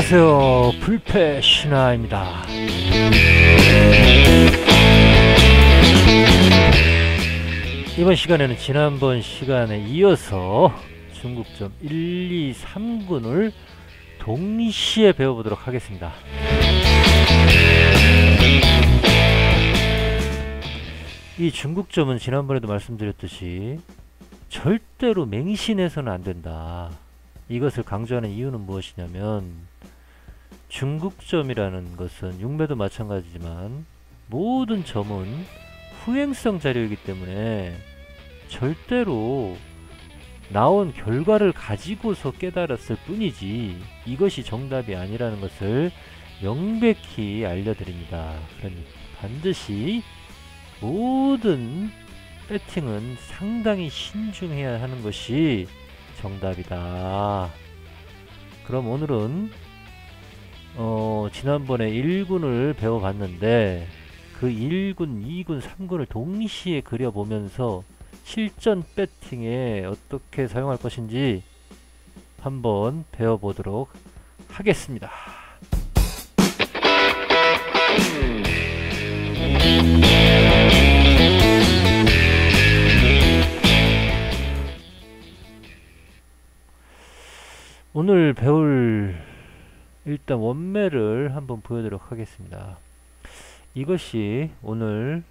안녕하세요. 불패 신화입니다. 이번 시간에는 지난번 시간에 이어서 중국점 1, 2, 3군을 동시에 배워보도록 하겠습니다. 이 중국점은 지난번에도 말씀드렸듯이 절대로 맹신해서는 안된다. 이것을 강조하는 이유는 무엇이냐면, 중국점이라는 것은 육매도 마찬가지지만 모든 점은 후행성 자료이기 때문에 절대로 나온 결과를 가지고서 깨달았을 뿐이지 이것이 정답이 아니라는 것을 명백히 알려드립니다. 그러니 반드시 모든 배팅은 상당히 신중해야 하는 것이 정답이다. 그럼 오늘은 지난번에 1군을 배워봤는데 그 1군, 2군, 3군을 동시에 그려보면서 실전 배팅에 어떻게 사용할 것인지 한번 배워보도록 하겠습니다. 오늘 배울 일단 원매를 한번 보여드리도록 하겠습니다. 이것이 오늘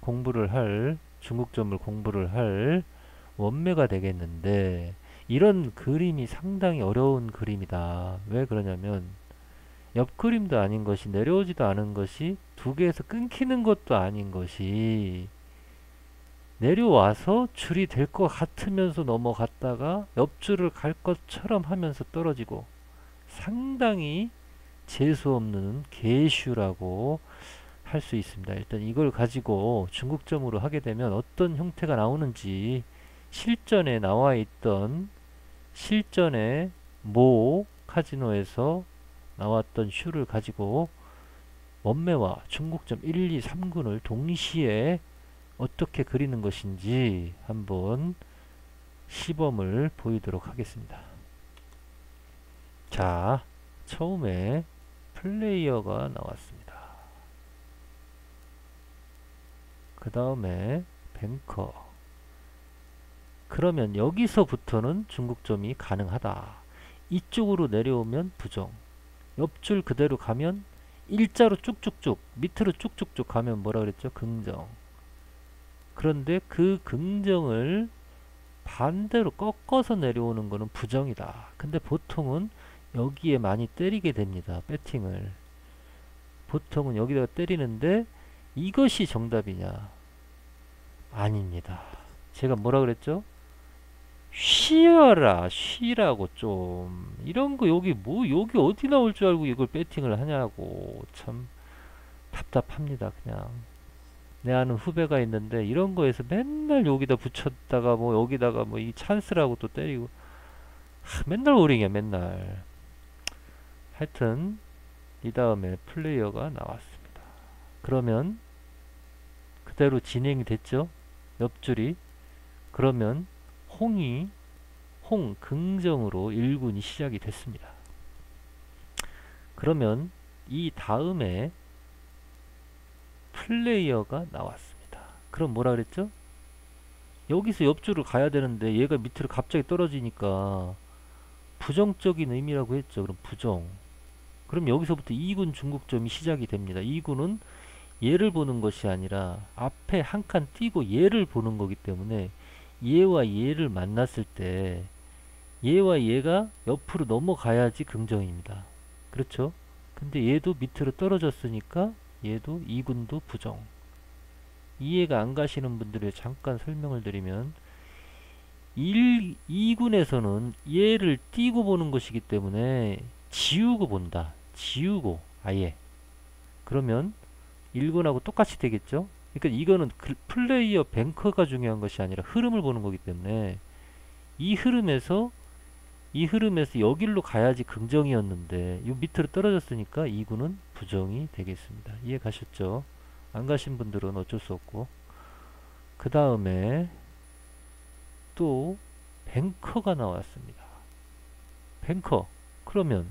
공부를 할, 중국점을 공부를 할 원매가 되겠는데, 이런 그림이 상당히 어려운 그림이다. 왜 그러냐면 옆 그림도 아닌 것이, 내려오지도 않은 것이, 두 개에서 끊기는 것도 아닌 것이 내려와서 줄이 될 것 같으면서 넘어갔다가 옆줄을 갈 것처럼 하면서 떨어지고, 상당히 재수없는 개슈라고 할 수 있습니다. 일단 이걸 가지고 중국점으로 하게 되면 어떤 형태가 나오는지, 실전에 나와 있던, 실전에 모 카지노에서 나왔던 슈를 가지고 원매와 중국점 1, 2, 3군을 동시에 어떻게 그리는 것인지 한번 시범을 보이도록 하겠습니다. 자, 처음에 플레이어가 나왔습니다. 그 다음에 뱅커. 그러면 여기서부터는 중국점이 가능하다. 이쪽으로 내려오면 부정, 옆줄 그대로 가면, 일자로 쭉쭉쭉 밑으로 쭉쭉쭉 가면 뭐라 그랬죠? 긍정. 그런데 그 긍정을 반대로 꺾어서 내려오는 것은 부정이다. 근데 보통은 여기에 많이 때리게 됩니다. 배팅을 보통은 여기다가 때리는데, 이것이 정답이냐? 아닙니다. 제가 뭐라 그랬죠? 쉬어라, 쉬라고. 좀 이런 거 여기 여기 어디 나올 줄 알고 이걸 배팅을 하냐고. 참 답답합니다. 그냥 내 아는 후배가 있는데 이런 거에서 맨날 여기다 붙였다가 여기다가 이 찬스라고 또 때리고, 맨날 오링이야 맨날. 하여튼 이 다음에 플레이어가 나왔습니다. 그러면 그대로 진행이 됐죠, 옆줄이. 그러면 홍 긍정으로 1군이 시작이 됐습니다. 그러면 이 다음에 플레이어가 나왔습니다. 그럼 뭐라 그랬죠? 여기서 옆줄을 가야 되는데 얘가 밑으로 갑자기 떨어지니까 부정적인 의미라고 했죠. 그럼 부정. 그럼 여기서부터 2군 중국점이 시작이 됩니다. 2군은 얘를 보는 것이 아니라 앞에 한 칸 띄고 얘를 보는 거기 때문에, 얘와 얘를 만났을 때 얘와 얘가 옆으로 넘어가야지 긍정입니다. 그렇죠? 근데 얘도 밑으로 떨어졌으니까 얘도 2군도 부정. 이해가 안 가시는 분들에 잠깐 설명을 드리면, 2군에서는 얘를 띄고 보는 것이기 때문에 지우고 본다. 지우고 아예. 그러면 1군하고 똑같이 되겠죠? 그러니까 이거는 플레이어 뱅커가 중요한 것이 아니라 흐름을 보는 거기 때문에, 이 흐름에서 여길로 가야지 긍정이었는데 이 밑으로 떨어졌으니까 2군은 부정이 되겠습니다. 이해 가셨죠? 안 가신 분들은 어쩔 수 없고. 그 다음에 또 뱅커가 나왔습니다. 뱅커. 그러면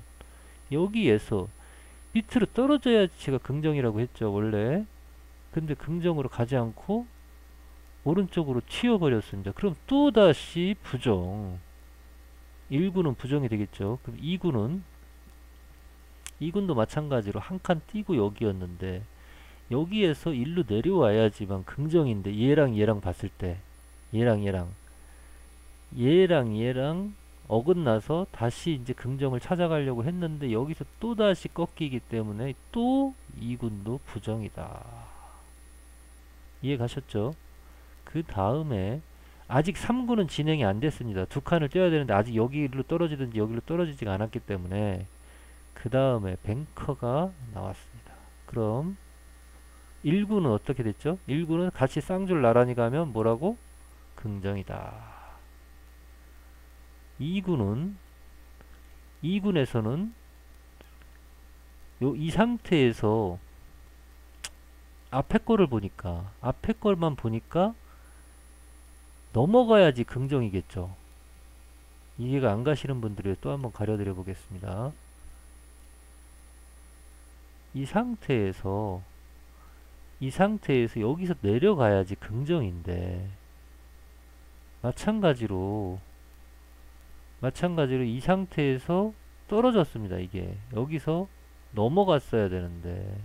여기에서 밑으로 떨어져야지 제가 긍정이라고 했죠 원래. 근데 긍정으로 가지 않고 오른쪽으로 튀어버렸습니다. 그럼 또다시 부정. 1군은 부정이 되겠죠. 그럼 2군도 마찬가지로 한 칸 띄고 여기였는데 여기에서 일로 내려와야지만 긍정인데, 얘랑 봤을 때 얘랑 어긋나서 다시 이제 긍정을 찾아가려고 했는데 여기서 또 다시 꺾이기 때문에 또 2군도 부정이다. 이해 가셨죠? 그 다음에 아직 3군은 진행이 안 됐습니다. 두 칸을 떼야 되는데 아직 여기로 떨어지든지 여기로 떨어지지가 않았기 때문에 그 다음에 뱅커가 나왔습니다. 그럼 1군은 어떻게 됐죠? 1군은 같이 쌍줄 나란히 가면 뭐라고? 긍정이다. 2군에서는 이 상태에서 앞에 걸만 보니까 넘어가야지 긍정이겠죠. 이해가 안 가시는 분들이 또 한번 가려드려 보겠습니다. 이 상태에서 여기서 내려가야지 긍정인데, 마찬가지로 이 상태에서 떨어졌습니다. 이게 여기서 넘어갔어야 되는데,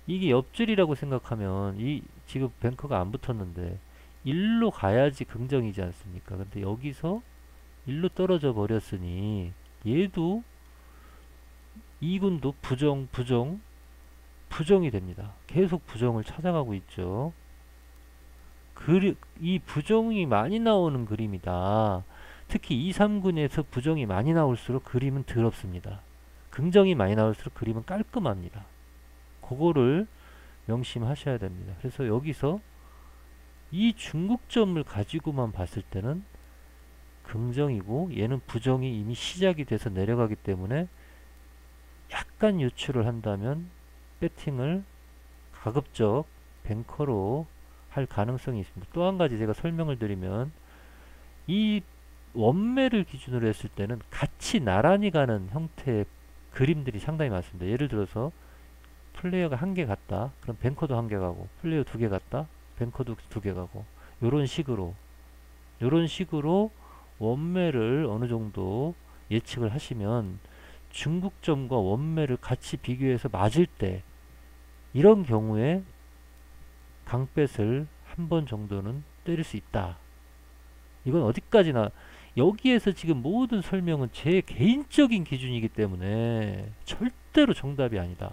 이게 옆줄이라고 생각하면 지금 뱅커가 안 붙었는데 일로 가야지 긍정이지 않습니까? 근데 여기서 일로 떨어져 버렸으니 얘도 2군도 부정이 됩니다. 계속 부정을 찾아가고 있죠. 이 부정이 많이 나오는 그림이다. 특히 2, 3군에서 부정이 많이 나올수록 그림은 더럽습니다. 긍정이 많이 나올수록 그림은 깔끔합니다. 그거를 명심하셔야 됩니다. 그래서 여기서 이 중국점을 가지고만 봤을 때는 긍정이고 얘는 부정이 이미 시작이 돼서 내려가기 때문에 약간 유출을 한다면 배팅을 가급적 뱅커로 할 가능성이 있습니다. 또 한 가지 제가 설명을 드리면, 이 원매를 기준으로 했을 때는 같이 나란히 가는 형태의 그림들이 상당히 많습니다. 예를 들어서 플레이어가 한 개 갔다, 그럼 뱅커도 한 개 가고, 플레이어 두 개 갔다, 뱅커도 두 개 가고, 요런 식으로 원매를 어느 정도 예측을 하시면 중국점과 원매를 같이 비교해서 맞을 때, 이런 경우에 강뱃을 한 번 정도는 때릴 수 있다. 이건 어디까지나, 여기에서 지금 모든 설명은 제 개인적인 기준이기 때문에 절대로 정답이 아니다.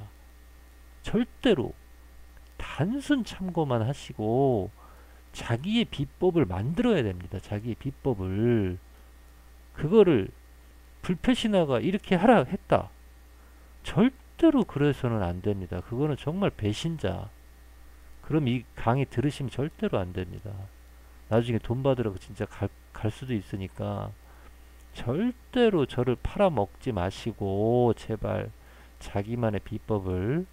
절대로 단순 참고만 하시고 자기의 비법을 만들어야 됩니다. 자기의 비법을. 그거를 불패신화가 이렇게 하라 했다, 절대로 그래서는 안 됩니다. 그거는 정말 배신자. 그럼 이 강의 들으시면 절대로 안 됩니다. 나중에 돈 받으러 진짜 갈 수도 있으니까 절대로 저를 팔아먹지 마시고 제발 자기만의 비법을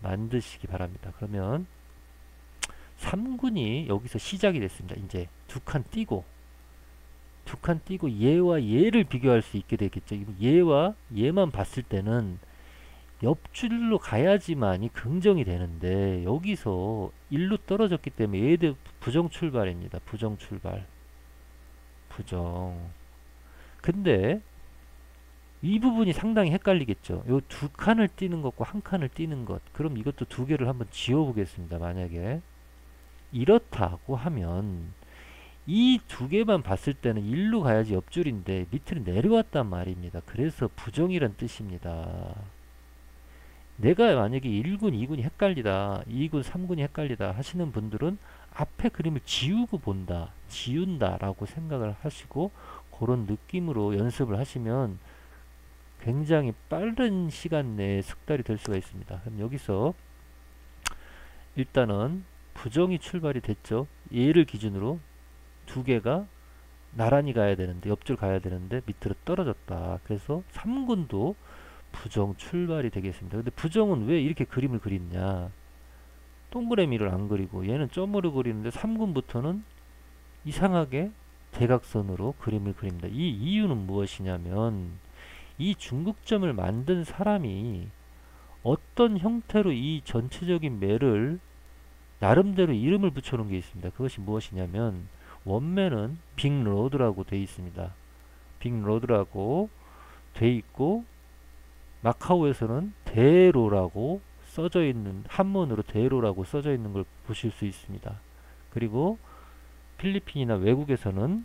만드시기 바랍니다. 그러면 3군이 여기서 시작이 됐습니다. 이제 두 칸 띄고 얘와 얘를 비교할 수 있게 되겠죠. 얘와 얘만 봤을 때는 옆줄로 가야지만이 긍정이 되는데 여기서 일로 떨어졌기 때문에 얘도 부정 출발입니다. 부정. 근데 이 부분이 상당히 헷갈리겠죠. 요 두 칸을 띄는 것과 한 칸을 띄는 것. 그럼 이것도 두 개를 한번 지워 보겠습니다. 만약에 이렇다고 하면 이 두 개만 봤을 때는 일로 가야지 옆줄인데 밑으로 내려왔단 말입니다. 그래서 부정이란 뜻입니다. 내가 만약에 1군, 2군이 헷갈리다, 2군, 3군이 헷갈리다 하시는 분들은 앞에 그림을 지운다 라고 생각을 하시고 그런 느낌으로 연습을 하시면 굉장히 빠른 시간 내에 숙달이 될 수가 있습니다. 그럼 여기서 일단은 부정이 출발이 됐죠. 얘를 기준으로 두 개가 나란히 가야 되는데, 옆줄 가야 되는데 밑으로 떨어졌다. 그래서 3군도 부정 출발이 되겠습니다. 근데 부정은 왜 이렇게 그림을 그리느냐, 동그라미를 안 그리고 얘는 점으로 그리는데 3군부터는 이상하게 대각선으로 그림을 그립니다. 이 이유는 무엇이냐면 이 중국점을 만든 사람이 어떤 형태로 이 전체적인 매를 나름대로 이름을 붙여놓은 게 있습니다. 그것이 무엇이냐면 원매는 빅로드라고 되어 있습니다. 빅로드라고 돼 있고 마카오에서는 대로라고 써져 있는 한문으로 대로라고 써져 있는 걸 보실 수 있습니다. 그리고 필리핀이나 외국에서는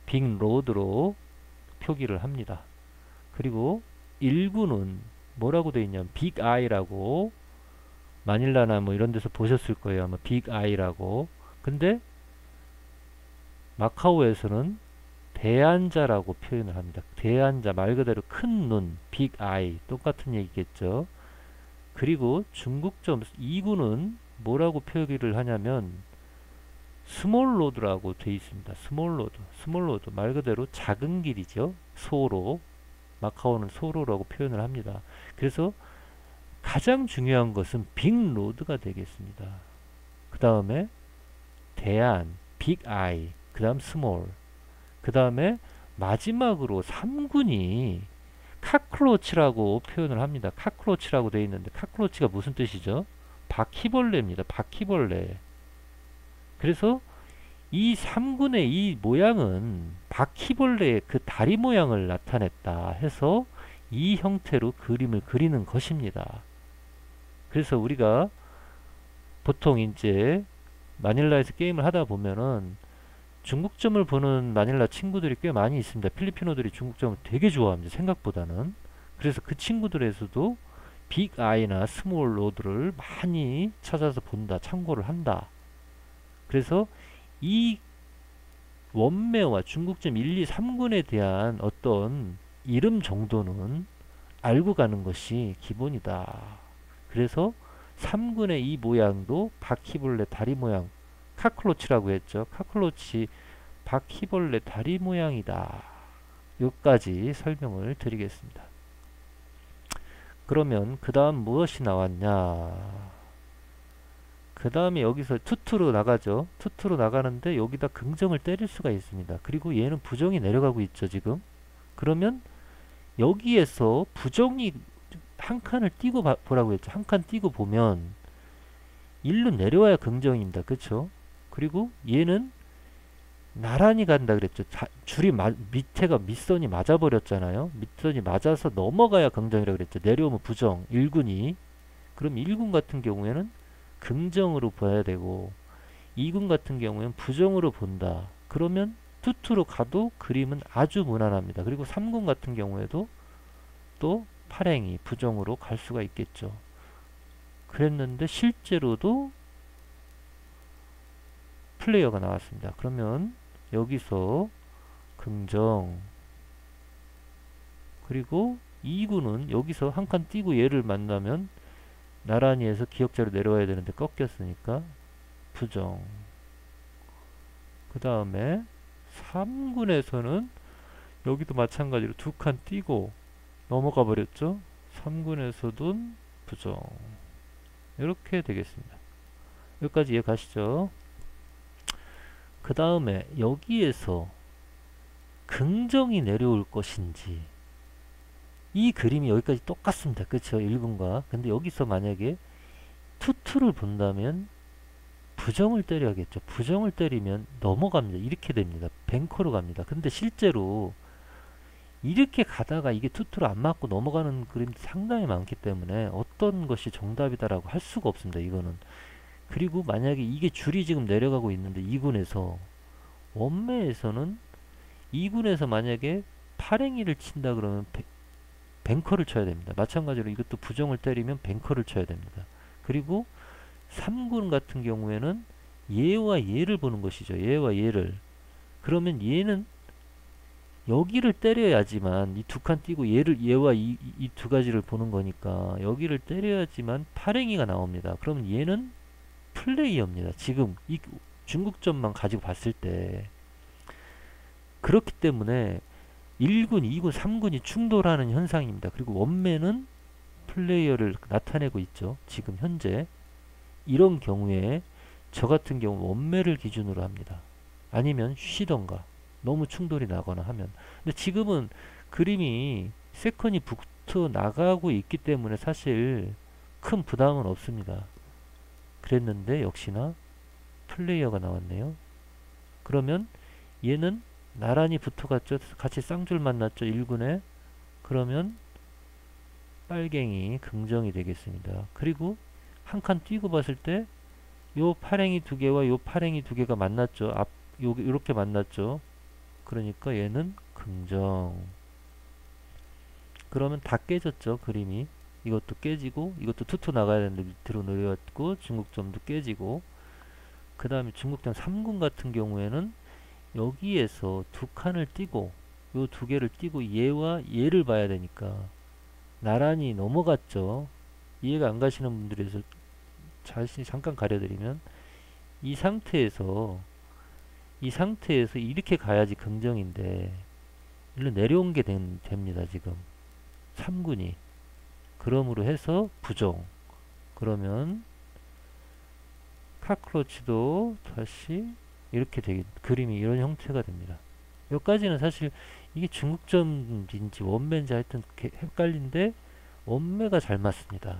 빅로드로 표기를 합니다. 그리고 일구는 뭐라고 되어 있냐면 빅아이라고 마닐라나 뭐 이런 데서 보셨을 거예요. 아마 빅아이라고. 근데 마카오에서는 대안자라고 표현을 합니다. 대안자 말 그대로 큰 눈, 빅아이 똑같은 얘기겠죠. 그리고 중국점 2구는 뭐라고 표기를 하냐면 스몰로드라고 되어 있습니다. 스몰로드 말 그대로 작은 길이죠. 소로 마카오는 소로라고 표현을 합니다. 그래서 가장 중요한 것은 빅로드가 되겠습니다. 그 다음에 대안, 빅아이, 그 다음 스몰, 그 다음에 마지막으로 3군이 카크로치라고 표현을 합니다. 카크로치라고 되어 있는데 카크로치가 무슨 뜻이죠? 바퀴벌레입니다. 바퀴벌레. 그래서 이 3군의 이 모양은 바퀴벌레의 그 다리 모양을 나타냈다 해서 이 형태로 그림을 그리는 것입니다. 그래서 우리가 보통 이제 마닐라에서 게임을 하다 보면은 중국점을 보는 마닐라 친구들이 꽤 많이 있습니다. 필리핀어들이 중국점을 되게 좋아합니다. 생각보다는. 그래서 그 친구들에서도 빅 아이나 스몰 로드를 많이 찾아서 본다, 참고를 한다. 그래서 이 원매와 중국점 1, 2, 3군에 대한 어떤 이름 정도는 알고 가는 것이 기본이다. 그래서 3군의 이 모양도 바퀴벌레 다리 모양, 카클로치라고 했죠. 카클로치 바퀴벌레 다리 모양이다. 여기까지 설명을 드리겠습니다. 그러면 그 다음 무엇이 나왔냐? 그 다음에 여기서 투투로 나가죠. 투투로 나가는데 여기다 긍정을 때릴 수가 있습니다. 그리고 얘는 부정이 내려가고 있죠, 지금. 그러면 여기에서 부정이 한 칸을 띄고 보라고 했죠. 한 칸 띄고 보면 일로 내려와야 긍정입니다. 그쵸? 그리고 얘는 나란히 간다 그랬죠. 줄이 밑에가 밑선이 맞아버렸잖아요. 밑선이 맞아서 넘어가야 긍정이라고 그랬죠. 내려오면 부정, 1군이. 그럼 1군 같은 경우에는 긍정으로 봐야 되고 2군 같은 경우에는 부정으로 본다. 그러면 투투로 가도 그림은 아주 무난합니다. 그리고 3군 같은 경우에도 또 팔행이 부정으로 갈 수가 있겠죠. 그랬는데 실제로도 플레이어가 나왔습니다. 그러면 여기서 긍정, 그리고 2구는 여기서 한 칸 띄고 얘를 만나면 나란히 해서 기역자로 내려와야 되는데 꺾였으니까 부정. 그 다음에 3군에서는 여기도 마찬가지로 두 칸 띄고 넘어가 버렸죠. 3군에서도 부정. 이렇게 되겠습니다. 여기까지 이해 가시죠? 그 다음에 여기에서 긍정이 내려올 것인지, 이 그림이 여기까지 똑같습니다. 그쵸? 1군과. 근데 여기서 만약에 투투를 본다면 부정을 때려야겠죠. 부정을 때리면 넘어갑니다. 이렇게 됩니다. 뱅커로 갑니다. 근데 실제로 이렇게 가다가 이게 투투로 안 맞고 넘어가는 그림이 상당히 많기 때문에 어떤 것이 정답이다라고 할 수가 없습니다. 이거는. 그리고 만약에 이게 줄이 지금 내려가고 있는데 2군에서 원매에서는 2군에서 만약에 팔행이를 친다 그러면 뱅커를 쳐야 됩니다. 마찬가지로 이것도 부정을 때리면 뱅커를 쳐야 됩니다. 그리고 3군 같은 경우에는 얘와 얘를 보는 것이죠. 얘와 얘를. 그러면 얘는 여기를 때려야지만 이 두 칸 띄고 얘와 이 두 가지를 보는 거니까 여기를 때려야지만 팔행이가 나옵니다. 그러면 얘는 플레이어입니다. 지금 이 중국점만 가지고 봤을 때. 그렇기 때문에 1군, 2군, 3군이 충돌하는 현상입니다. 그리고 원매는 플레이어를 나타내고 있죠. 지금 현재. 이런 경우에 저 같은 경우 원매를 기준으로 합니다. 아니면 쉬던가 너무 충돌이 나거나 하면. 근데 지금은 그림이 세컨이 붙어 나가고 있기 때문에 사실 큰 부담은 없습니다. 그랬는데 역시나 플레이어가 나왔네요. 그러면 얘는 나란히 붙어갔죠. 같이 쌍줄 만났죠. 1군에. 그러면 빨갱이 긍정이 되겠습니다. 그리고 한 칸 뛰고 봤을 때 요 팔행이 두 개와 요 팔행이 두 개가 만났죠. 요렇게 만났죠. 그러니까 얘는 긍정. 그러면 다 깨졌죠. 그림이. 이것도 깨지고 이것도 투투 나가야 되는데 밑으로 내려왔고 중국점도 깨지고, 그 다음에 중국점 3군 같은 경우에는 여기에서 두 칸을 띄고 요 두 개를 띄고 얘와 얘를 봐야 되니까 나란히 넘어갔죠. 이해가 안 가시는 분들에서 자신이 잠깐 가려드리면 이 상태에서 이렇게 가야지 긍정인데 일로 내려온 게 됩니다. 지금 3군이. 그러므로 해서 부정. 그러면 카크로치도 다시 이렇게 그림이 이런 형태가 됩니다. 여기까지는 사실 이게 중국점인지 원매인지 하여튼 헷갈린데 원매가 잘 맞습니다.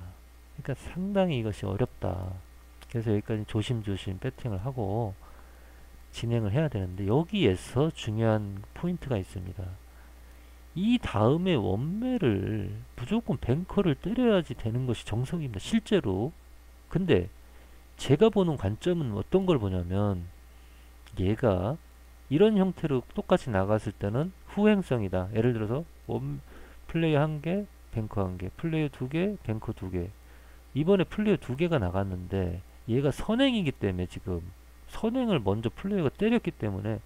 그러니까 상당히 이것이 어렵다. 그래서 여기까지 조심조심 배팅을 하고 진행을 해야 되는데, 여기에서 중요한 포인트가 있습니다. 이 다음에 원매를 무조건 뱅커를 때려야지 되는 것이 정석입니다. 실제로. 근데 제가 보는 관점은 어떤 걸 보냐면, 얘가 이런 형태로 똑같이 나갔을 때는 후행성이다. 예를 들어서 플레이어 1개, 뱅커 1개, 플레이어 2개, 뱅커 2개. 이번에 플레이어 2개가 나갔는데 얘가 선행이기 때문에 지금 선행을 먼저 플레이어가 때렸기 때문에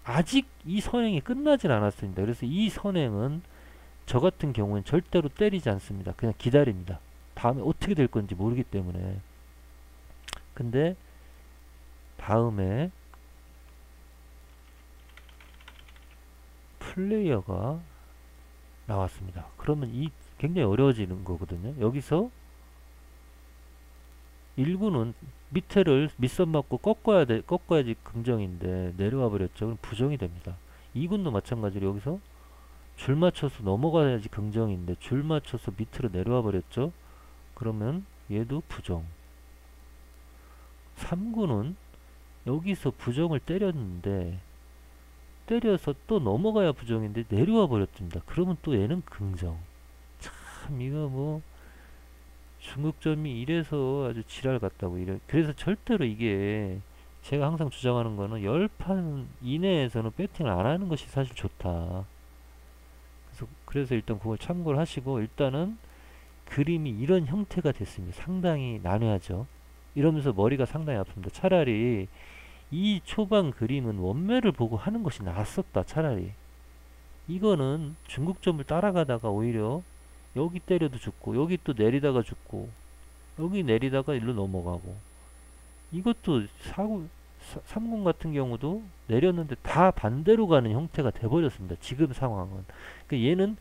아직 이 선행이 끝나질 않았습니다. 그래서 이 선행은 저 같은 경우는 절대로 때리지 않습니다. 그냥 기다립니다. 다음에 어떻게 될 건지 모르기 때문에. 근데 다음에 플레이어가 나왔습니다. 그러면 이 굉장히 어려워지는 거거든요. 여기서 1구는 밑에를 밑선 맞고 꺾어야지 긍정인데 내려와 버렸죠. 그럼 부정이 됩니다. 2군도 마찬가지로 여기서 줄 맞춰서 넘어가야지 긍정인데 줄 맞춰서 밑으로 내려와 버렸죠. 그러면 얘도 부정. 3구는 여기서 부정을 때렸는데 때려서 또 넘어가야 부정인데 내려와 버렸습니다. 그러면 또 얘는 긍정. 참 이거 뭐 중국점이 이래서 아주 지랄 같다고. 그래서 절대로 이게 제가 항상 주장하는 거는 10판 이내에서는 배팅을 안 하는 것이 사실 좋다. 그래서 일단 그걸 참고를 하시고, 일단은 그림이 이런 형태가 됐습니다. 상당히 난해하죠. 이러면서 머리가 상당히 아픕니다. 차라리 이 초반 그림은 원매를 보고 하는 것이 낫었다. 차라리 이거는 중국점을 따라가다가 오히려 여기 때려도 죽고 여기 또 내리다가 죽고 여기 내리다가 일로 넘어가고, 이것도 3군 같은 경우도 내렸는데 다 반대로 가는 형태가 돼버렸습니다. 지금 상황은. 그러니까 얘는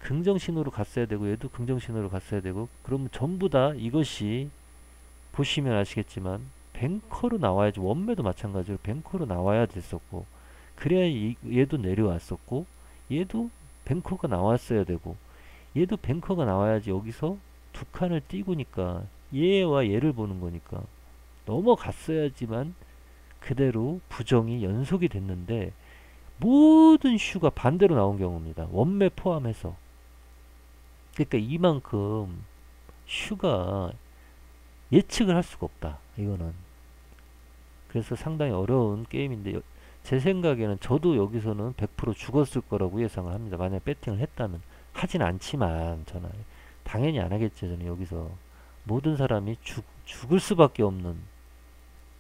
긍정신호로 갔어야 되고 얘도 긍정신호로 갔어야 되고, 그러면 전부 다 이것이 보시면 아시겠지만 뱅커로 나와야지. 원매도 마찬가지로 뱅커로 나와야 됐었고, 그래야 얘도 내려왔었고, 얘도 뱅커가 나왔어야 되고, 얘도 뱅커가 나와야지. 여기서 두 칸을 띄고니까 얘와 얘를 보는 거니까 넘어갔어야지만 그대로 부정이 연속이 됐는데 모든 슈가 반대로 나온 경우입니다. 원매 포함해서. 그러니까 이만큼 슈가 예측을 할 수가 없다. 이거는. 그래서 상당히 어려운 게임인데 제 생각에는 저도 여기서는 100% 죽었을 거라고 예상을 합니다. 만약에 배팅을 했다면. 하진 않지만 저는 당연히 안 하겠죠. 저는 여기서 모든 사람이 죽을 수밖에 없는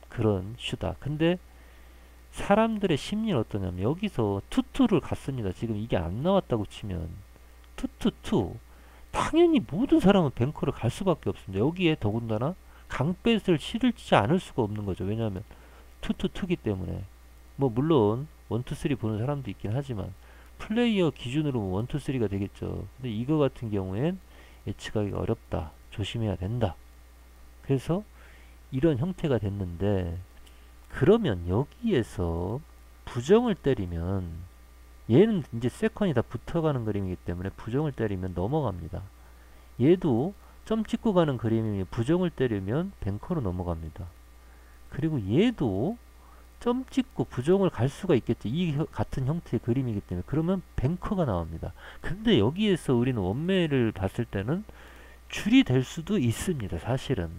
그런 슈다. 근데 사람들의 심리는 어떠냐면 여기서 투투를 갔습니다. 지금 이게 안 나왔다고 치면 투투투, 당연히 모든 사람은 뱅커를 갈 수밖에 없습니다. 여기에 더군다나 강뱃을 실을지 않을 수가 없는 거죠. 왜냐하면 투투투기 때문에. 뭐 물론 1, 2, 3 보는 사람도 있긴 하지만 플레이어 기준으로 1, 2, 3가 되겠죠. 근데 이거 같은 경우엔 예측하기가 어렵다. 조심해야 된다. 그래서 이런 형태가 됐는데, 그러면 여기에서 부정을 때리면 얘는 이제 세컨이 다 붙어가는 그림이기 때문에 부정을 때리면 넘어갑니다. 얘도 점 찍고 가는 그림이면 부정을 때리면 뱅커로 넘어갑니다. 그리고 얘도 점 찍고 부정을 갈 수가 있겠죠. 이 같은 형태의 그림이기 때문에. 그러면 뱅커가 나옵니다. 근데 여기에서 우리는 원매를 봤을 때는 줄이 될 수도 있습니다. 사실은.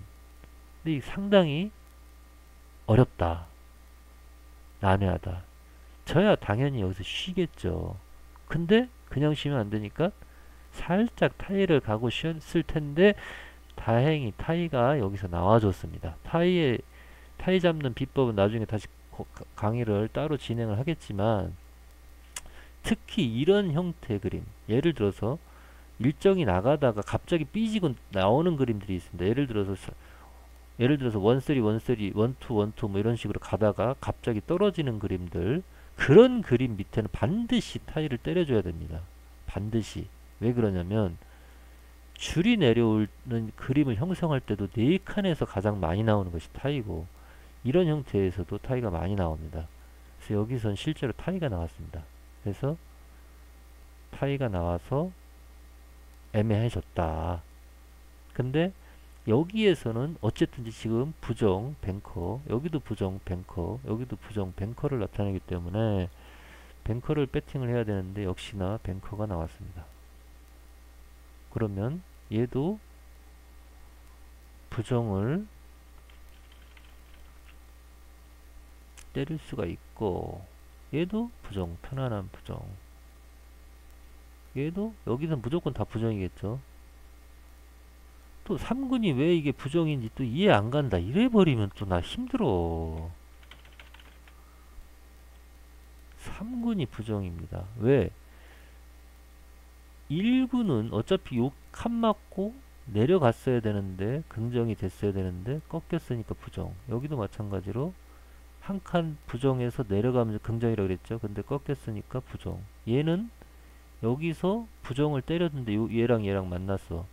근데 이 상당히 어렵다. 난해하다. 저야 당연히 여기서 쉬겠죠. 근데 그냥 쉬면 안 되니까 살짝 타이를 가고 쉬었을 텐데 다행히 타이가 여기서 나와줬습니다. 타이 잡는 비법은 나중에 다시 강의를 따로 진행을 하겠지만, 특히 이런 형태의 그림, 예를 들어서 일정이 나가다가 갑자기 삐지고 나오는 그림들이 있습니다. 예를 들어서 원쓰리 원쓰리 원투 원투 뭐 이런 식으로 가다가 갑자기 떨어지는 그림들, 그런 그림 밑에는 반드시 타이를 때려줘야 됩니다. 반드시. 왜 그러냐면 줄이 내려오는 그림을 형성할 때도 네 칸에서 가장 많이 나오는 것이 타이고, 이런 형태에서도 타이가 많이 나옵니다. 그래서 여기선 실제로 타이가 나왔습니다. 그래서 타이가 나와서 애매해졌다. 근데 여기에서는 어쨌든지 지금 부정 뱅커, 여기도 부정 뱅커, 여기도 부정 뱅커를 나타내기 때문에 뱅커를 배팅을 해야 되는데 역시나 뱅커가 나왔습니다. 그러면 얘도 부정을 때릴 수가 있고, 얘도 부정, 편안한 부정, 얘도 여기는 무조건 다 부정이겠죠. 또 3군이 왜 이게 부정인지 또 이해 안 간다 이래 버리면 또 나 힘들어. 3군이 부정입니다. 왜? 1군은 어차피 요 칸 맞고 내려갔어야 되는데, 긍정이 됐어야 되는데 꺾였으니까 부정. 여기도 마찬가지로 한 칸 부정해서 내려가면 긍정이라고 그랬죠. 근데 꺾였으니까 부정. 얘는 여기서 부정을 때렸는데 얘랑 얘랑 만났어.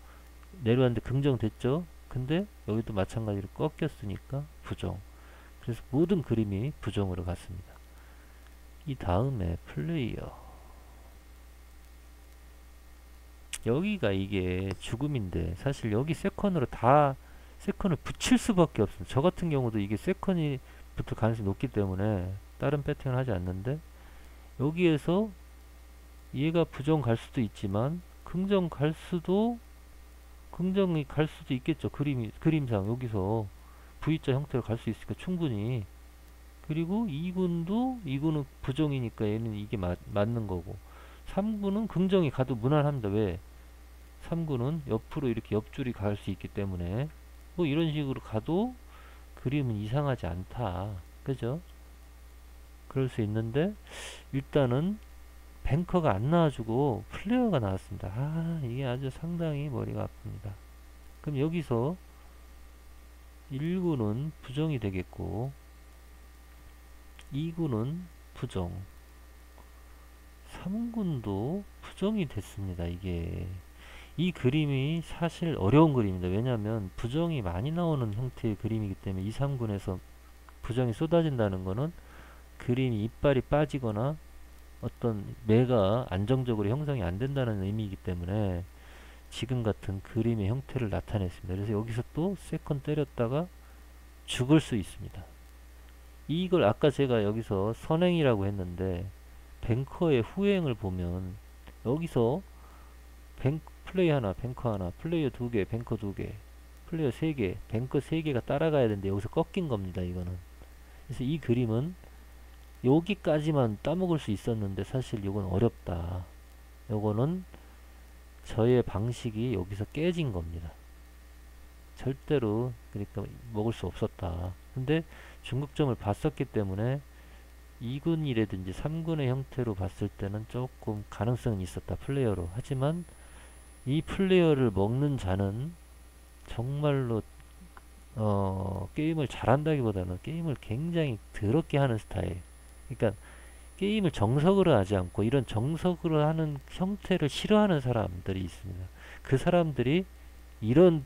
내려왔는데 긍정 됐죠. 근데 여기도 마찬가지로 꺾였으니까 부정. 그래서 모든 그림이 부정으로 갔습니다. 이 다음에 플레이어. 여기가 이게 죽음인데, 사실 여기 세컨으로 다 세컨을 붙일 수밖에 없습니다. 저 같은 경우도 이게 세컨이 붙을 가능성이 높기 때문에 다른 배팅을 하지 않는데, 여기에서 얘가 부정 갈 수도 있지만 긍정이 갈 수도 있겠죠. 그림상 여기서 V자 형태로 갈 수 있으니까 충분히. 그리고 2군은 부정이니까 얘는 이게 맞는 거고, 3군은 긍정이 가도 무난합니다. 왜? 3군은 옆으로 이렇게 옆줄이 갈 수 있기 때문에 뭐 이런 식으로 가도 그림은 이상하지 않다. 그죠? 그럴 수 있는데 일단은 뱅커가 안 나와주고 플레이어가 나왔습니다. 아, 이게 아주 상당히 머리가 아픕니다. 그럼 여기서 1군은 부정이 되겠고 2군은 부정, 3군도 부정이 됐습니다. 이게 이 그림이 사실 어려운 그림입니다. 왜냐하면 부정이 많이 나오는 형태의 그림이기 때문에 2, 3군에서 부정이 쏟아진다는 거는 그림이 이빨이 빠지거나 어떤 매가 안정적으로 형성이 안 된다는 의미이기 때문에 지금 같은 그림의 형태를 나타냈습니다. 그래서 여기서 또 세컨 때렸다가 죽을 수 있습니다. 이걸 아까 제가 여기서 선행이라고 했는데 뱅커의 후행을 보면 여기서 플레이 하나, 뱅커 하나, 플레이어 2개, 뱅커 2개, 플레이어 3개, 뱅커 3개가 따라가야 되는데 여기서 꺾인 겁니다. 이거는. 그래서 이 그림은 여기까지만 따먹을 수 있었는데 사실 이건 어렵다. 요거는 저의 방식이 여기서 깨진 겁니다. 절대로 그러니까 먹을 수 없었다. 근데 중국점을 봤었기 때문에 2군이라든지 3군의 형태로 봤을 때는 조금 가능성은 있었다. 플레이어로. 하지만 이 플레이어를 먹는 자는 정말로 게임을 잘한다기보다는 게임을 굉장히 더럽게 하는 스타일. 그러니까 게임을 정석으로 하지 않고 이런 정석으로 하는 형태를 싫어하는 사람들이 있습니다. 그 사람들이 이런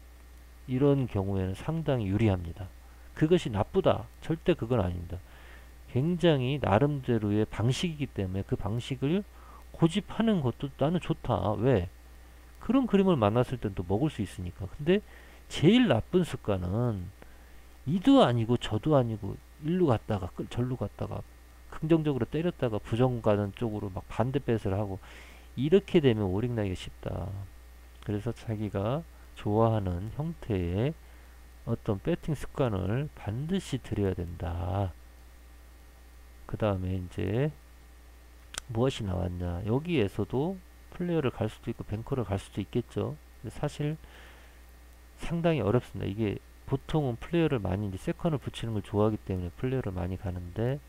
경우에는 상당히 유리합니다. 그것이 나쁘다. 절대 그건 아닙니다. 굉장히 나름대로의 방식이기 때문에 그 방식을 고집하는 것도 나는 좋다. 왜? 그런 그림을 만났을 땐 또 먹을 수 있으니까. 근데 제일 나쁜 습관은 이도 아니고 저도 아니고 일로 갔다가 절로 갔다가 긍정적으로 때렸다가 부정 가는 쪽으로 막 반대 배스를 하고 이렇게 되면 오링 나기가 쉽다. 그래서 자기가 좋아하는 형태의 어떤 배팅 습관을 반드시 들여야 된다. 그 다음에 이제 무엇이 나왔냐. 여기에서도 플레이어를 갈 수도 있고 뱅커를 갈 수도 있겠죠. 근데 사실 상당히 어렵습니다. 이게 보통은 플레이어를 많이 이제 세컨을 붙이는 걸 좋아하기 때문에 플레이어를 많이 가는데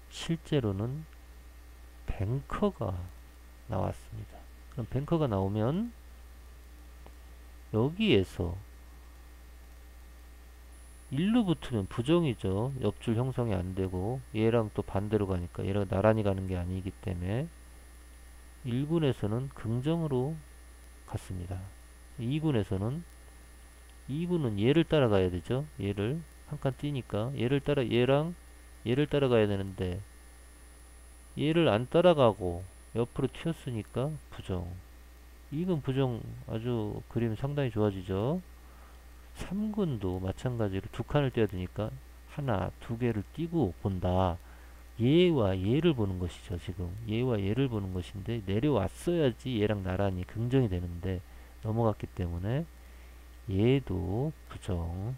실제로는 뱅커가 나왔습니다. 그럼 뱅커가 나오면 여기에서 일로 붙으면 부정이죠. 옆줄 형성이 안 되고 얘랑 또 반대로 가니까 얘랑 나란히 가는 게 아니기 때문에 1군에서는 긍정으로 갔습니다. 2군에서는 얘를 따라가야 되죠. 얘를 한 칸 뛰니까 얘를 따라가야 되는데 얘를 안 따라가고 옆으로 튀었으니까 부정. 이건 부정 아주 그림 상당히 좋아지죠. 3군도 마찬가지로 두 칸을 떼야 되니까 하나, 두 개를 띄고 본다. 얘와 얘를 보는 것이죠. 지금 얘와 얘를 보는 것인데 내려왔어야지 얘랑 나란히 긍정이 되는데 넘어갔기 때문에 얘도 부정.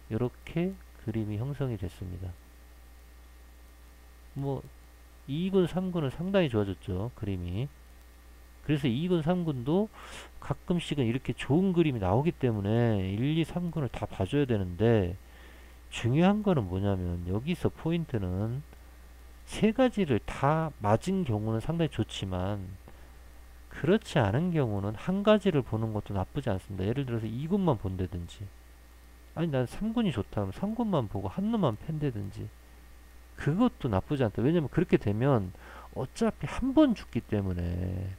이렇게 그림이 형성이 됐습니다. 뭐 2군, 3군은 상당히 좋아졌죠. 그림이. 그래서 2군, 3군도 가끔씩은 이렇게 좋은 그림이 나오기 때문에 1, 2, 3군을 다 봐줘야 되는데 중요한 거는 뭐냐면 여기서 포인트는 세 가지를 다 맞은 경우는 상당히 좋지만 그렇지 않은 경우는 한 가지를 보는 것도 나쁘지 않습니다. 예를 들어서 2군만 본다든지 아니 난 3군이 좋다 하면 3군만 보고 한 놈만 팬다든지 그것도 나쁘지 않다. 왜냐면 그렇게 되면 어차피 한 번 죽기 때문에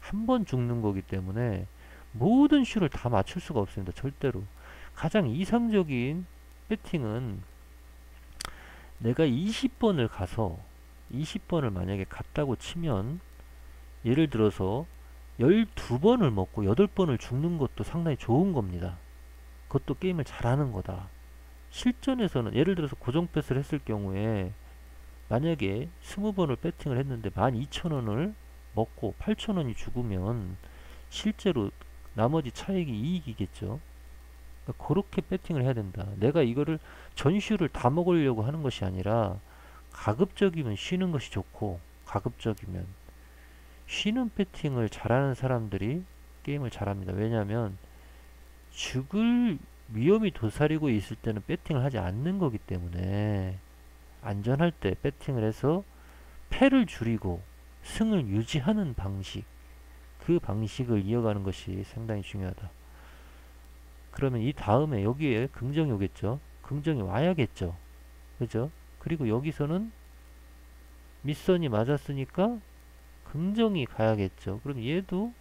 한 번 죽는 거기 때문에 모든 슈를 다 맞출 수가 없습니다. 절대로. 가장 이상적인 배팅은 내가 20번을 가서 20번을 만약에 갔다고 치면 예를 들어서 12번을 먹고 8번을 죽는 것도 상당히 좋은 겁니다. 그것도 게임을 잘하는 거다. 실전에서는 예를 들어서 고정 배스를 했을 경우에 만약에 20번을 배팅을 했는데 12,000원을 먹고 8,000원이 죽으면 실제로 나머지 차익이 이익이겠죠. 그러니까 그렇게 배팅을 해야 된다. 내가 이거를 전슈를 다 먹으려고 하는 것이 아니라 가급적이면 쉬는 것이 좋고 가급적이면 쉬는 배팅을 잘하는 사람들이 게임을 잘합니다. 왜냐하면 죽을 위험이 도사리고 있을 때는 배팅을 하지 않는 거기 때문에 안전할 때 배팅을 해서 패를 줄이고 승을 유지하는 방식, 그 방식을 이어가는 것이 상당히 중요하다. 그러면 이 다음에 여기에 긍정이 오겠죠. 긍정이 와야겠죠. 그죠? 그리고 여기서는 밑선이 맞았으니까 긍정이 가야겠죠. 그럼 얘도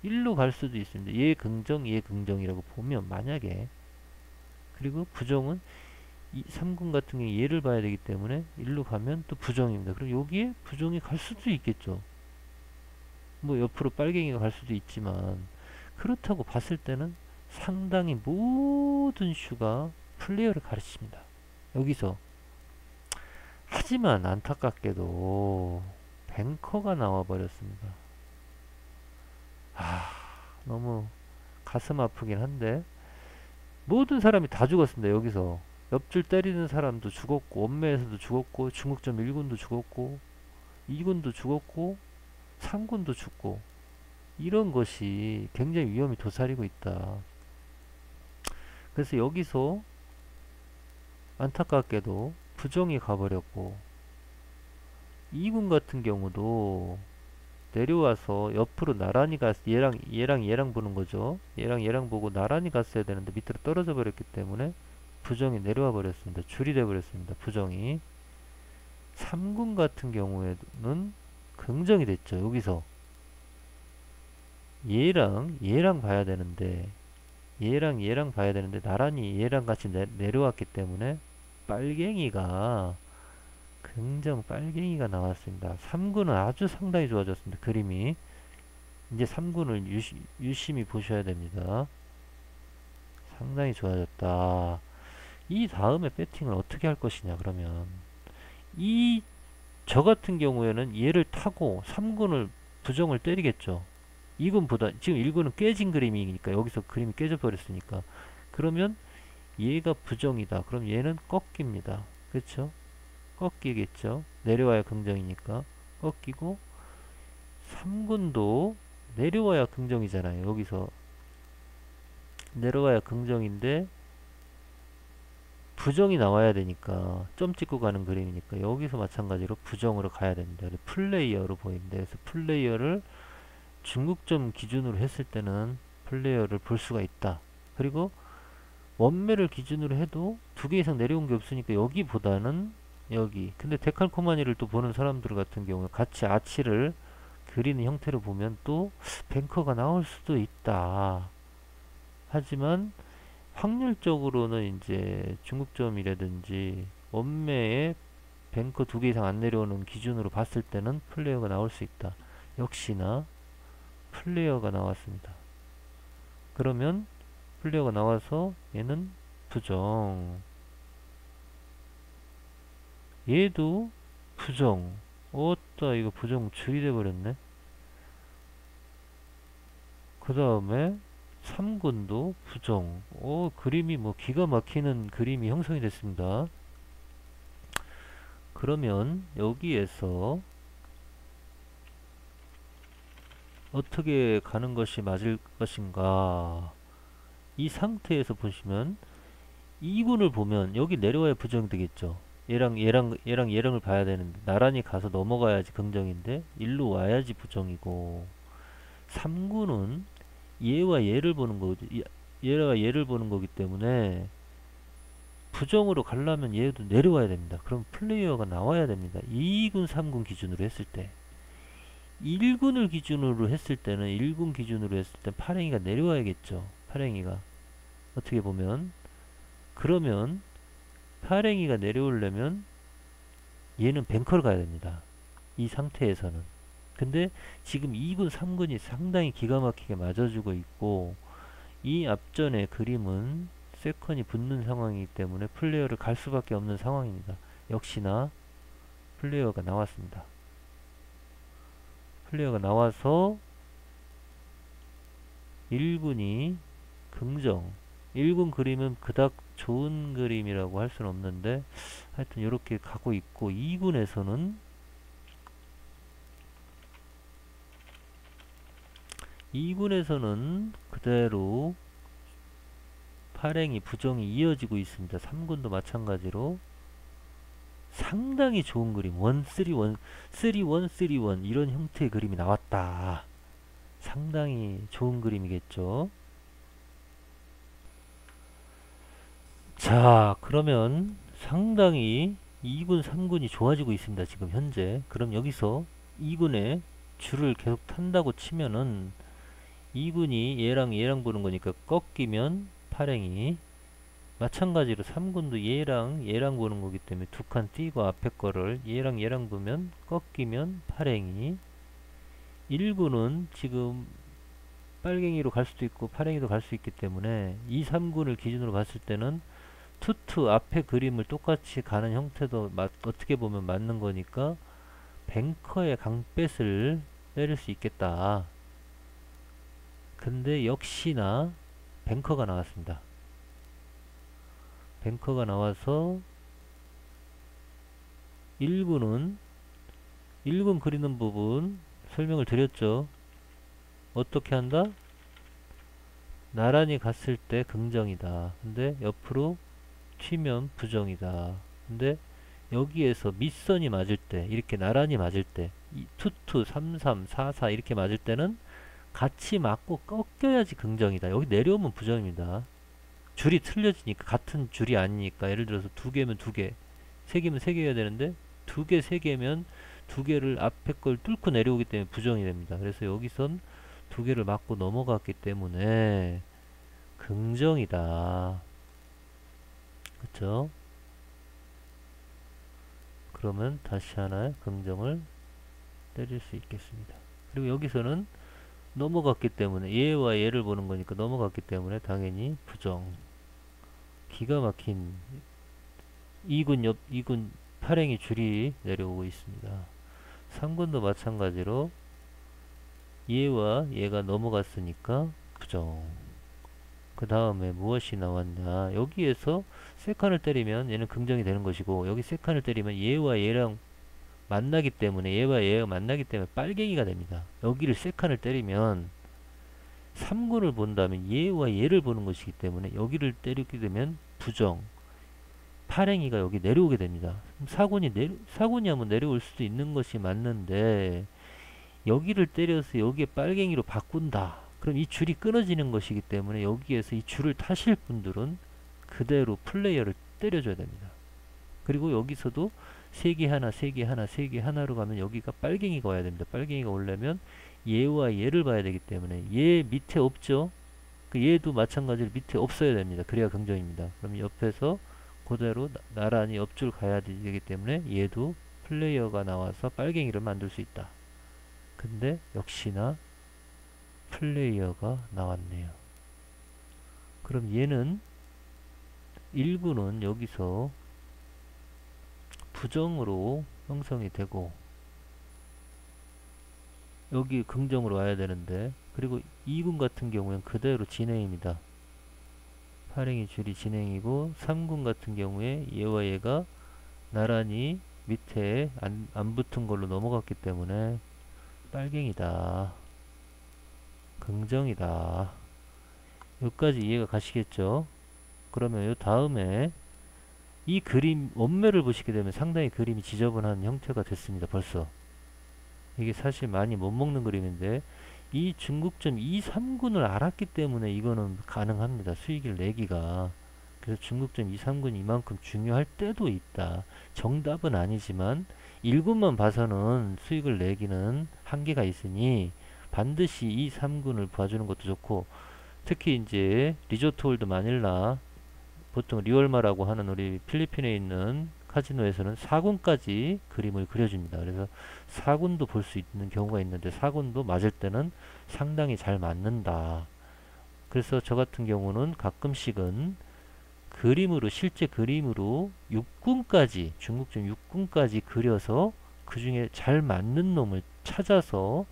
1로 갈 수도 있습니다. 얘 긍정이라고 보면 만약에 그리고 부정은 3군 같은 경우에 얘를 봐야 되기 때문에 1로 가면 또 부정입니다. 그럼 여기에 부정이 갈 수도 있겠죠. 뭐 옆으로 빨갱이가 갈 수도 있지만 그렇다고 봤을 때는 상당히 모든 슈가 플레이어를 가르칩니다. 여기서 하지만 안타깝게도 뱅커가 나와 버렸습니다. 너무 가슴 아프긴 한데 모든 사람이 다 죽었습니다. 여기서 옆줄 때리는 사람도 죽었고 원매에서도 죽었고 중국점 1군도 죽었고 2군도 죽었고 3군도 죽고 이런 것이 굉장히 위험이 도사리고 있다. 그래서 여기서 안타깝게도 부정이 가버렸고 2군 같은 경우도 내려와서 옆으로 나란히 얘랑 보는 거죠. 얘랑 보고 나란히 갔어야 되는데 밑으로 떨어져 버렸기 때문에 부정이 내려와 버렸습니다. 줄이 돼 버렸습니다. 부정이 3군 같은 경우에는 긍정이 됐죠. 여기서 얘랑 봐야 되는데 얘랑 봐야 되는데 나란히 얘랑 같이 내려왔기 때문에 빨갱이가 긍정 빨갱이가 나왔습니다. 3군은 아주 상당히 좋아졌습니다. 그림이. 이제 3군을 유심히 보셔야 됩니다. 상당히 좋아졌다. 이 다음에 배팅을 어떻게 할 것이냐 그러면 저 같은 경우에는 얘를 타고 3군을 부정을 때리겠죠. 2군보다 지금 1군은 깨진 그림이니까 여기서 그림이 깨져 버렸으니까 그러면 얘가 부정이다. 그럼 얘는 꺾입니다. 그렇죠? 꺾이겠죠. 내려와야 긍정이니까 꺾이고 3군도 내려와야 긍정이잖아요. 여기서 내려와야 긍정인데 부정이 나와야 되니까 점 찍고 가는 그림이니까 여기서 마찬가지로 부정으로 가야 됩니다. 플레이어로 보입니다. 그래서 플레이어를 중국점 기준으로 했을 때는 플레이어를 볼 수가 있다. 그리고 원매를 기준으로 해도 2개 이상 내려온 게 없으니까 여기보다는 여기. 근데 데칼코마니를 또 보는 사람들 같은 경우에 같이 아치를 그리는 형태로 보면 또 뱅커가 나올 수도 있다. 하지만 확률적으로는 이제 중국점이라든지 원매에 뱅커 2개 이상 안 내려오는 기준으로 봤을 때는 플레이어가 나올 수 있다. 역시나 플레이어가 나왔습니다. 그러면 플레이어가 나와서 얘는 부정, 얘도 부정. 어따 이거 부정 줄이 돼버렸네. 그 다음에 3군도 부정. 그림이 뭐 기가 막히는 그림이 형성이 됐습니다. 그러면 여기에서 어떻게 가는 것이 맞을 것인가? 이 상태에서 보시면 2군을 보면 여기 내려와야 부정이 되겠죠. 얘랑을 봐야 되는데 나란히 가서 넘어가야지 긍정인데 일로 와야지 부정이고 3군은 얘와 얘를 보는 거지. 얘와 얘를 보는 거기 때문에 부정으로 가려면 얘도 내려와야 됩니다. 그럼 플레이어가 나와야 됩니다. 2군, 3군 기준으로 했을 때 1군을 기준으로 했을 때는 1군 기준으로 했을 때 파랭이가 내려와야겠죠. 파랭이가 어떻게 보면 그러면 파랭이가 내려오려면 얘는 뱅커를 가야 됩니다. 이 상태에서는. 근데 지금 2군, 3군이 상당히 기가 막히게 맞아주고 있고 이 앞전의 그림은 세컨이 붙는 상황이기 때문에 플레이어를 갈 수밖에 없는 상황입니다. 역시나 플레이어가 나왔습니다. 플레이어가 나와서 1군이 긍정 1군 그림은 그닥 좋은 그림이라고 할 수는 없는데 하여튼 이렇게 가고 있고 2군에서는 그대로 파랭이 부정이 이어지고 있습니다. 3군도 마찬가지로 상당히 좋은 그림 1, 3, 1, 3, 1, 3, 1 이런 형태의 그림이 나왔다. 상당히 좋은 그림이겠죠. 자, 그러면 상당히 2군, 3군이 좋아지고 있습니다. 지금 현재. 그럼 여기서 2군에 줄을 계속 탄다고 치면은 2군이 얘랑 보는 거니까 꺾이면 파랭이 마찬가지로 3군도 얘랑 보는 거기 때문에 두 칸 띄고 앞에 거를 얘랑 보면 꺾이면 파랭이 1군은 지금 빨갱이로 갈 수도 있고 파랭이도 갈 수 있기 때문에 2, 3군을 기준으로 봤을 때는 투투 앞에 그림을 똑같이 가는 형태도 어떻게 보면 맞는 거니까 뱅커의 강뱃을 때릴 수 있겠다. 근데 역시나 뱅커가 나왔습니다. 뱅커가 나와서 1군은 1군 그리는 부분 설명을 드렸죠. 어떻게 한다? 나란히 갔을 때 긍정이다. 근데 옆으로 튀면 부정이다. 근데 여기에서 밑선이 맞을 때 이렇게 나란히 맞을 때 투투 33 44 이렇게 맞을 때는 같이 맞고 꺾여야지 긍정이다. 여기 내려오면 부정입니다. 줄이 틀려지니까 같은 줄이 아니니까 예를 들어서 2개면 2개 3개면 3개여야 되는데 2개 3개면 2개를 앞에 걸 뚫고 내려오기 때문에 부정이 됩니다. 그래서 여기선 2개를 맞고 넘어갔기 때문에 긍정이다. 그쵸? 그러면 다시 하나 긍정을 때릴 수 있겠습니다. 그리고 여기서는 넘어갔기 때문에 얘와 얘를 보는 거니까 넘어갔기 때문에 당연히 부정. 기가 막힌 2군 팔행이 줄이 내려오고 있습니다. 3군도 마찬가지로 얘와 얘가 넘어갔으니까 부정. 그 다음에 무엇이 나왔냐, 여기에서 세 칸을 때리면 얘는 긍정이 되는 것이고, 여기 세 칸을 때리면 얘와 얘랑 만나기 때문에, 얘와 얘가 만나기 때문에 빨갱이가 됩니다. 여기를 세 칸을 때리면 3군을 본다면 얘와 얘를 보는 것이기 때문에 여기를 때리게 되면 부정, 팔행이가 여기 내려오게 됩니다. 4군이 한번 내려올 수도 있는 것이 맞는데, 여기를 때려서 여기에 빨갱이로 바꾼다. 그럼 이 줄이 끊어지는 것이기 때문에 여기에서 이 줄을 타실 분들은 그대로 플레이어를 때려줘야 됩니다. 그리고 여기서도 3개 하나, 3개 하나, 3개 하나로 가면 여기가 빨갱이가 와야 됩니다. 빨갱이가 오려면 얘와 얘를 봐야 되기 때문에 얘 밑에 없죠? 그 얘도 마찬가지로 밑에 없어야 됩니다. 그래야 긍정입니다. 그럼 옆에서 그대로 나란히 옆줄 가야 되기 때문에 얘도 플레이어가 나와서 빨갱이를 만들 수 있다. 근데 역시나 플레이어가 나왔네요. 그럼 얘는 1군은 여기서 부정으로 형성이 되고 여기 긍정으로 와야 되는데, 그리고 2군 같은 경우엔 그대로 진행입니다. 팔행이 줄이 진행이고, 3군 같은 경우에 얘와 얘가 나란히 밑에 안 붙은 걸로 넘어갔기 때문에 빨갱이다, 긍정이다. 여기까지 이해가 가시겠죠? 그러면 요 다음에 이 그림 원매를 보시게 되면 상당히 그림이 지저분한 형태가 됐습니다. 벌써 이게 사실 많이 못 먹는 그림인데, 이 중국점 2, 3군을 알았기 때문에 이거는 가능합니다. 수익을 내기가. 그래서 중국점 2, 3군이 이만큼 중요할 때도 있다. 정답은 아니지만 1군만 봐서는 수익을 내기는 한계가 있으니 반드시 2, 3군을 봐주는 것도 좋고, 특히 이제 리조트 홀드 마닐라, 보통 리월마라고 하는 우리 필리핀에 있는 카지노에서는 4군까지 그림을 그려줍니다. 그래서 4군도 볼 수 있는 경우가 있는데 4군도 맞을 때는 상당히 잘 맞는다. 그래서 저 같은 경우는 가끔씩은 그림으로, 실제 그림으로 6군까지, 중국점 6군까지 그려서 그 중에 잘 맞는 놈을 찾아서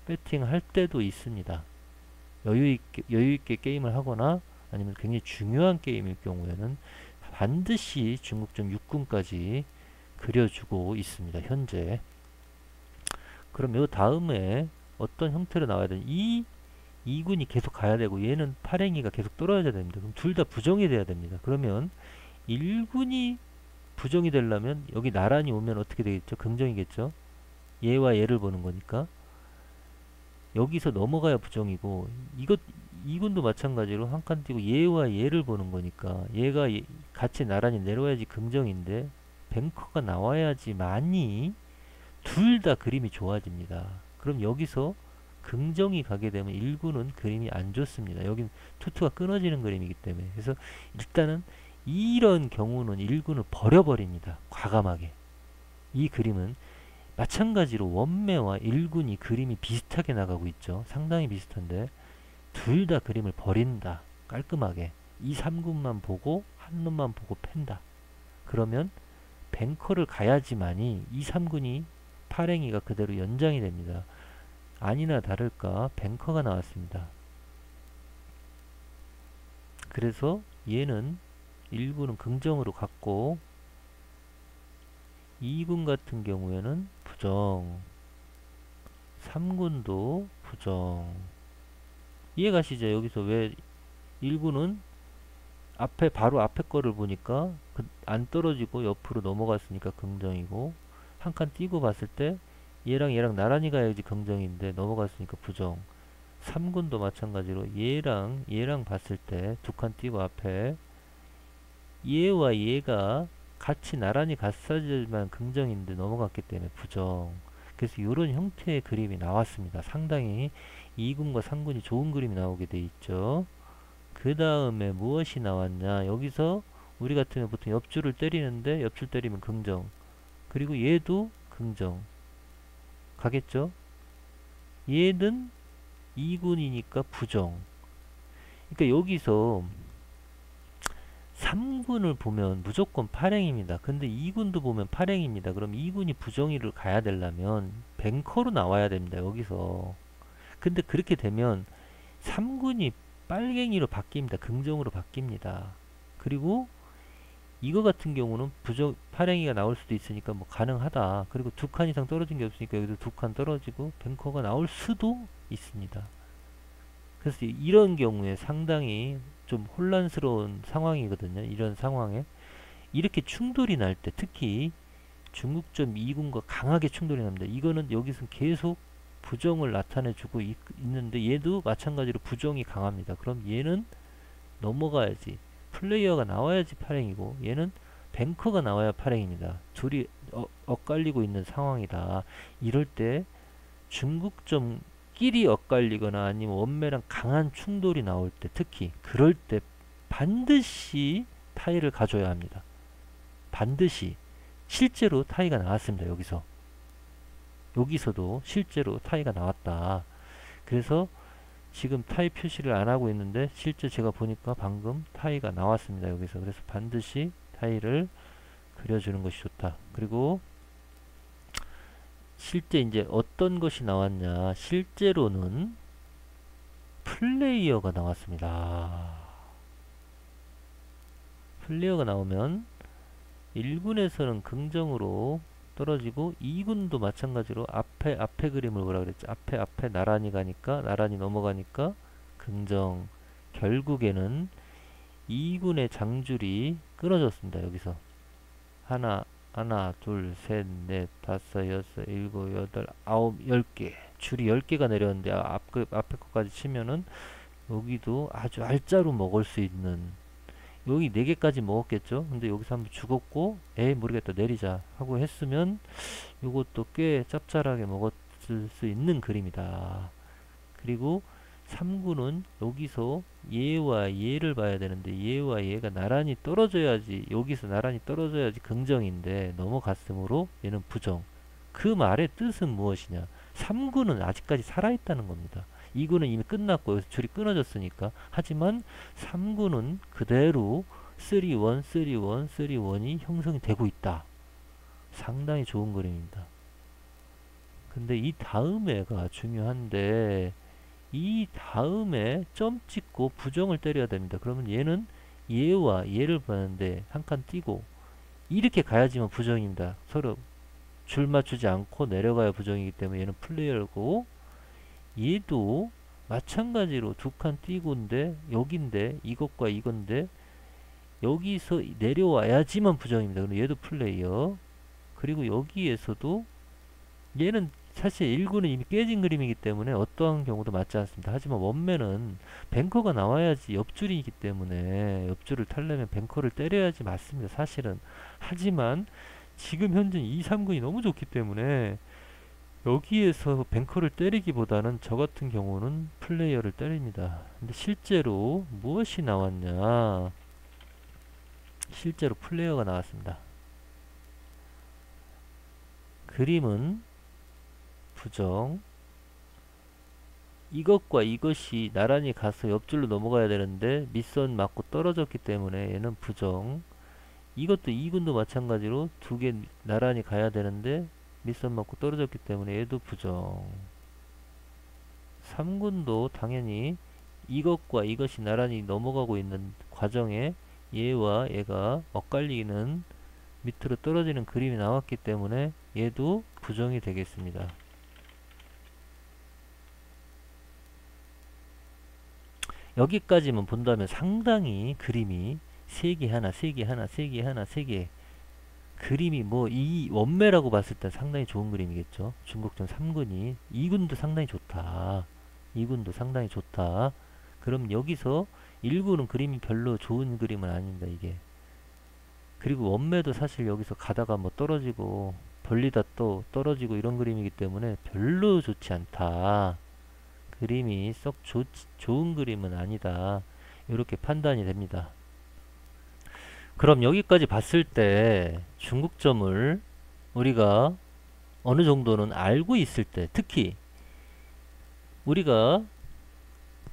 배팅할 때도 있습니다. 여유있게 게임을 하거나 아니면 굉장히 중요한 게임일 경우에는 반드시 중국점 6군까지 그려주고 있습니다. 현재. 그럼 이 다음에 어떤 형태로 나와야 되는, 2군이 계속 가야 되고 얘는 팔행이가 계속 떨어져야 됩니다. 그럼 둘 다 부정이 돼야 됩니다. 그러면 1군이 부정이 되려면 여기 나란히 오면 어떻게 되겠죠? 긍정이겠죠? 얘와 얘를 보는 거니까 여기서 넘어가야 부정이고, 2군도 마찬가지로 한 칸 띄고 얘와 얘를 보는 거니까 얘가 같이 나란히 내려와야지 긍정인데 뱅커가 나와야지만이 둘 다 그림이 좋아집니다. 그럼 여기서 긍정이 가게 되면 1군은 그림이 안 좋습니다. 여긴 투투가 끊어지는 그림이기 때문에. 그래서 일단은 이런 경우는 1군을 버려버립니다. 과감하게. 이 그림은 마찬가지로 원매와 1군이 그림이 비슷하게 나가고 있죠. 상당히 비슷한데 둘 다 그림을 버린다. 깔끔하게. 2, 3군만 보고 한 놈만 보고 팬다. 그러면 뱅커를 가야지만이 2, 3군이 팔행이가 그대로 연장이 됩니다. 아니나 다를까 뱅커가 나왔습니다. 그래서 얘는 1군은 긍정으로 갔고 2군 같은 경우에는 부정, 3군도 부정. 이해가시죠? 여기서 왜 1군은 바로 앞에 거를 보니까 안 떨어지고 옆으로 넘어갔으니까 긍정이고, 한 칸 띄고 봤을 때 얘랑 나란히 가야지 긍정인데 넘어갔으니까 부정. 3군도 마찬가지로 얘랑 봤을 때 두 칸 띄고 앞에 얘와 얘가 같이 나란히 갔어야지만 긍정인데 넘어갔기 때문에 부정. 그래서 이런 형태의 그림이 나왔습니다. 상당히 2군과 3군이 좋은 그림이 나오게 돼 있죠. 그 다음에 무엇이 나왔냐, 여기서 우리 같으면 보통 옆줄을 때리는데 옆줄 때리면 긍정, 그리고 얘도 긍정 가겠죠? 얘는 2군이니까 부정. 그러니까 여기서 3군을 보면 무조건 발행입니다. 근데 2군도 보면 발행입니다. 그럼 2군이 부정의를 가야 되려면 뱅커로 나와야 됩니다. 여기서. 근데 그렇게 되면 3군이 빨갱이로 바뀝니다. 긍정으로 바뀝니다. 그리고 이거 같은 경우는 부정 발행이가 나올 수도 있으니까 뭐 가능하다. 그리고 두 칸 이상 떨어진 게 없으니까 여기도 두 칸 떨어지고 뱅커가 나올 수도 있습니다. 그래서 이런 경우에 상당히 좀 혼란스러운 상황이거든요. 이런 상황에 이렇게 충돌이 날 때 특히 중국점 2군과 강하게 충돌이 납니다. 이거는 여기서 계속 부정을 나타내주고 있는데 얘도 마찬가지로 부정이 강합니다. 그럼 얘는 넘어가야지. 플레이어가 나와야지 발행이고 얘는 뱅커가 나와야 발행입니다. 둘이 엇갈리고 있는 상황이다. 이럴 때 중국점끼리 엇갈리거나 아니면 원매랑 강한 충돌이 나올 때 특히 그럴 때 반드시 타이를 가져야 합니다. 반드시. 실제로 타이가 나왔습니다. 여기서도 실제로 타이가 나왔다. 그래서 지금 타이 표시를 안 하고 있는데 실제 제가 보니까 방금 타이가 나왔습니다. 여기서. 그래서 반드시 타이를 그려주는 것이 좋다. 그리고 실제 이제 어떤 것이 나왔냐. 실제로는 플레이어가 나왔습니다. 플레이어가 나오면 1군에서는 긍정으로 떨어지고 2군도 마찬가지로 앞에 그림을 뭐라 그랬죠? 앞에 나란히 가니까 나란히 넘어가니까 긍정. 결국에는 2군의 장줄이 끊어졌습니다. 여기서 하나 둘 셋 넷 다섯 여섯 일곱 여덟 아홉 10개 줄이 10개가 내렸는데 앞에 것까지 치면은 여기도 아주 알짜로 먹을 수 있는 여기 4개까지 먹었겠죠. 근데 여기서 한번 죽었고 에이 모르겠다 내리자 하고 했으면 요것도 꽤 짭짤하게 먹었을 수 있는 그림이다. 그리고 3구는 여기서 얘와 얘를 봐야 되는데 얘와 얘가 나란히 떨어져야지 여기서 나란히 떨어져야지 긍정인데 넘어갔으므로 얘는 부정. 그 말의 뜻은 무엇이냐. 3구는 아직까지 살아있다는 겁니다. 2구는 이미 끝났고 여기서 줄이 끊어졌으니까. 하지만 3구는 그대로 3-1, 3-1, 3-1이 형성이 되고 있다. 상당히 좋은 그림입니다. 근데 이 다음에가 중요한데 이 다음에 점 찍고 부정을 때려야 됩니다. 그러면 얘는 얘와 얘를 보는데 한 칸 띄고 이렇게 가야지만 부정입니다. 서로 줄 맞추지 않고 내려가야 부정이기 때문에 얘는 플레이어고 얘도 마찬가지로 두 칸 띄고인데 여긴데 이것과 이건데 여기서 내려와야지만 부정입니다. 그럼 얘도 플레이어. 그리고 여기에서도 얘는 사실 1구는 이미 깨진 그림이기 때문에 어떠한 경우도 맞지 않습니다. 하지만 원맨은 뱅커가 나와야지 옆줄이기 때문에 옆줄을 타려면 뱅커를 때려야지 맞습니다. 사실은. 하지만 지금 현재 2, 3군이 너무 좋기 때문에 여기에서 뱅커를 때리기보다는 저 같은 경우는 플레이어를 때립니다. 근데 실제로 무엇이 나왔냐. 실제로 플레이어가 나왔습니다. 그림은 부정. 이것과 이것이 나란히 가서 옆줄로 넘어가야 되는데 밑선 맞고 떨어졌기 때문에 얘는 부정. 이것도 2군도 마찬가지로 두 개 나란히 가야 되는데 밑선 맞고 떨어졌기 때문에 얘도 부정. 3군도 당연히 이것과 이것이 나란히 넘어가고 있는 과정에 얘와 얘가 엇갈리는 밑으로 떨어지는 그림이 나왔기 때문에 얘도 부정이 되겠습니다. 여기까지만 본다면 상당히 그림이 3개 하나 3개 하나 3개 하나 3개 그림이 뭐 이 원매라고 봤을 때 상당히 좋은 그림이겠죠. 중국전 3군이 2군도 상당히 좋다. 2군도 상당히 좋다. 그럼 여기서 1군은 그림이 별로 좋은 그림은 아닙니다. 이게. 그리고 원매도 사실 여기서 가다가 뭐 떨어지고 벌리다 또 떨어지고 이런 그림이기 때문에 별로 좋지 않다. 그림이 썩 좋은 그림은 아니다. 이렇게 판단이 됩니다. 그럼 여기까지 봤을 때 중국점을 우리가 어느 정도는 알고 있을 때, 특히 우리가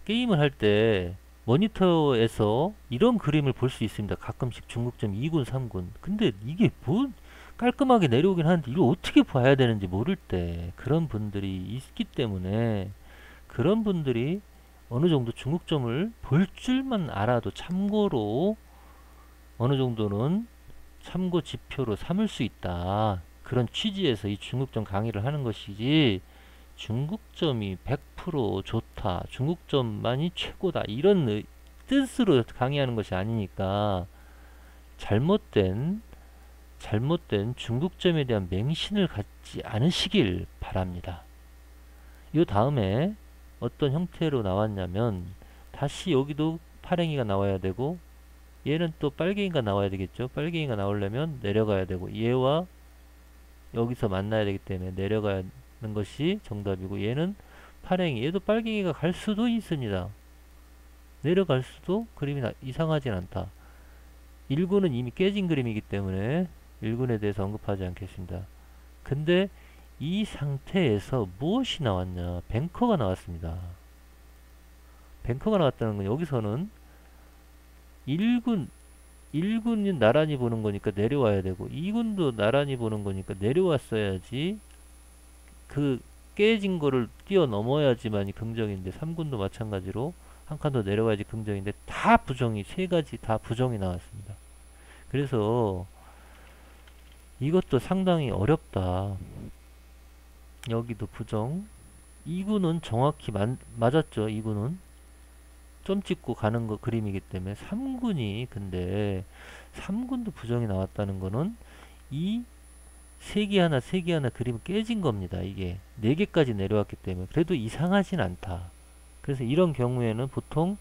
게임을 할 때 모니터에서 이런 그림을 볼 수 있습니다. 가끔씩 중국점 2군, 3군. 근데 이게 뭐 깔끔하게 내려오긴 하는데 이걸 어떻게 봐야 되는지 모를 때 그런 분들이 있기 때문에, 그런 분들이 어느 정도 중국점을 볼 줄만 알아도 참고로 어느 정도는 참고 지표로 삼을 수 있다. 그런 취지에서 이 중국점 강의를 하는 것이지, 중국점이 100% 좋다, 중국점만이 최고다, 이런 뜻으로 강의하는 것이 아니니까 잘못된 중국점에 대한 맹신을 갖지 않으시길 바랍니다. 이 다음에 어떤 형태로 나왔냐면, 다시 여기도 파랭이가 나와야 되고 얘는 또 빨갱이가 나와야 되겠죠. 빨갱이가 나오려면 내려가야 되고, 얘와 여기서 만나야 되기 때문에 내려가는 것이 정답이고, 얘는 파랭이, 얘도 빨갱이가 갈 수도 있습니다. 내려갈 수도 그림이 이상하진 않다. 1군은 이미 깨진 그림이기 때문에 1군에 대해서 언급하지 않겠습니다. 근데 이 상태에서 무엇이 나왔냐? 뱅커가 나왔습니다. 뱅커가 나왔다는 건 여기서는 1군은 나란히 보는 거니까 내려와야 되고, 2군도 나란히 보는 거니까 내려왔어야지 그 깨진 거를 뛰어넘어야지만이 긍정인데, 3군도 마찬가지로 한 칸 더 내려와야지 긍정인데, 다 부정이, 세 가지 다 부정이 나왔습니다. 그래서 이것도 상당히 어렵다. 여기도 부정. 2군은 정확히 맞았죠. 2군은 점 찍고 가는 거 그림이기 때문에. 3군이, 근데 3군도 부정이 나왔다는 거는 이 세 개 하나 그림이 깨진 겁니다. 이게 4개까지 내려왔기 때문에 그래도 이상하진 않다. 그래서 이런 경우에는 보통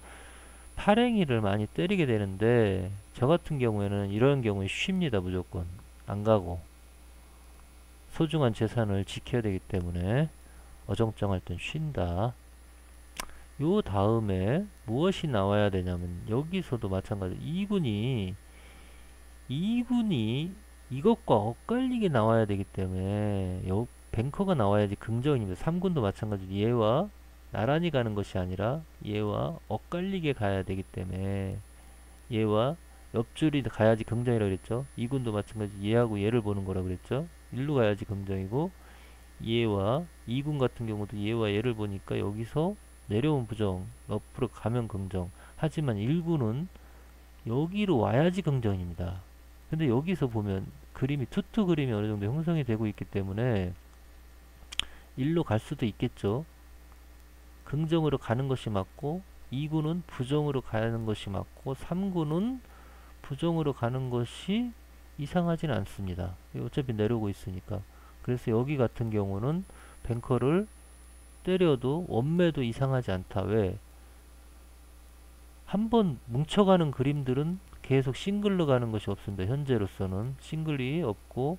파랭이를 많이 때리게 되는데, 저 같은 경우에는 이런 경우에 쉽니다. 무조건 안 가고 소중한 재산을 지켜야 되기 때문에 어정쩡할 땐 쉰다. 요 다음에 무엇이 나와야 되냐면, 여기서도 마찬가지 2군이 이것과 엇갈리게 나와야 되기 때문에 뱅커가 나와야지 긍정입니다. 3군도 마찬가지로 얘와 나란히 가는 것이 아니라 얘와 엇갈리게 가야 되기 때문에, 얘와 옆줄이 가야지 긍정이라고 그랬죠. 2군도 마찬가지 얘하고 얘를 보는 거라고 그랬죠. 일로 가야지 긍정이고, 얘와 2군 같은 경우도 얘와 얘를 보니까 여기서 내려온 부정, 옆으로 가면 긍정. 하지만 1군은 여기로 와야지 긍정입니다. 근데 여기서 보면 그림이 투투 그림이 어느 정도 형성이 되고 있기 때문에 일로 갈 수도 있겠죠. 긍정으로 가는 것이 맞고, 2군은 부정으로 가는 것이 맞고, 3군은 부정으로 가는 것이 이상하진 않습니다. 어차피 내려오고 있으니까. 그래서 여기 같은 경우는 뱅커를 때려도 원매도 이상하지 않다. 왜? 한번 뭉쳐가는 그림들은 계속 싱글로 가는 것이 없습니다. 현재로서는 싱글이 없고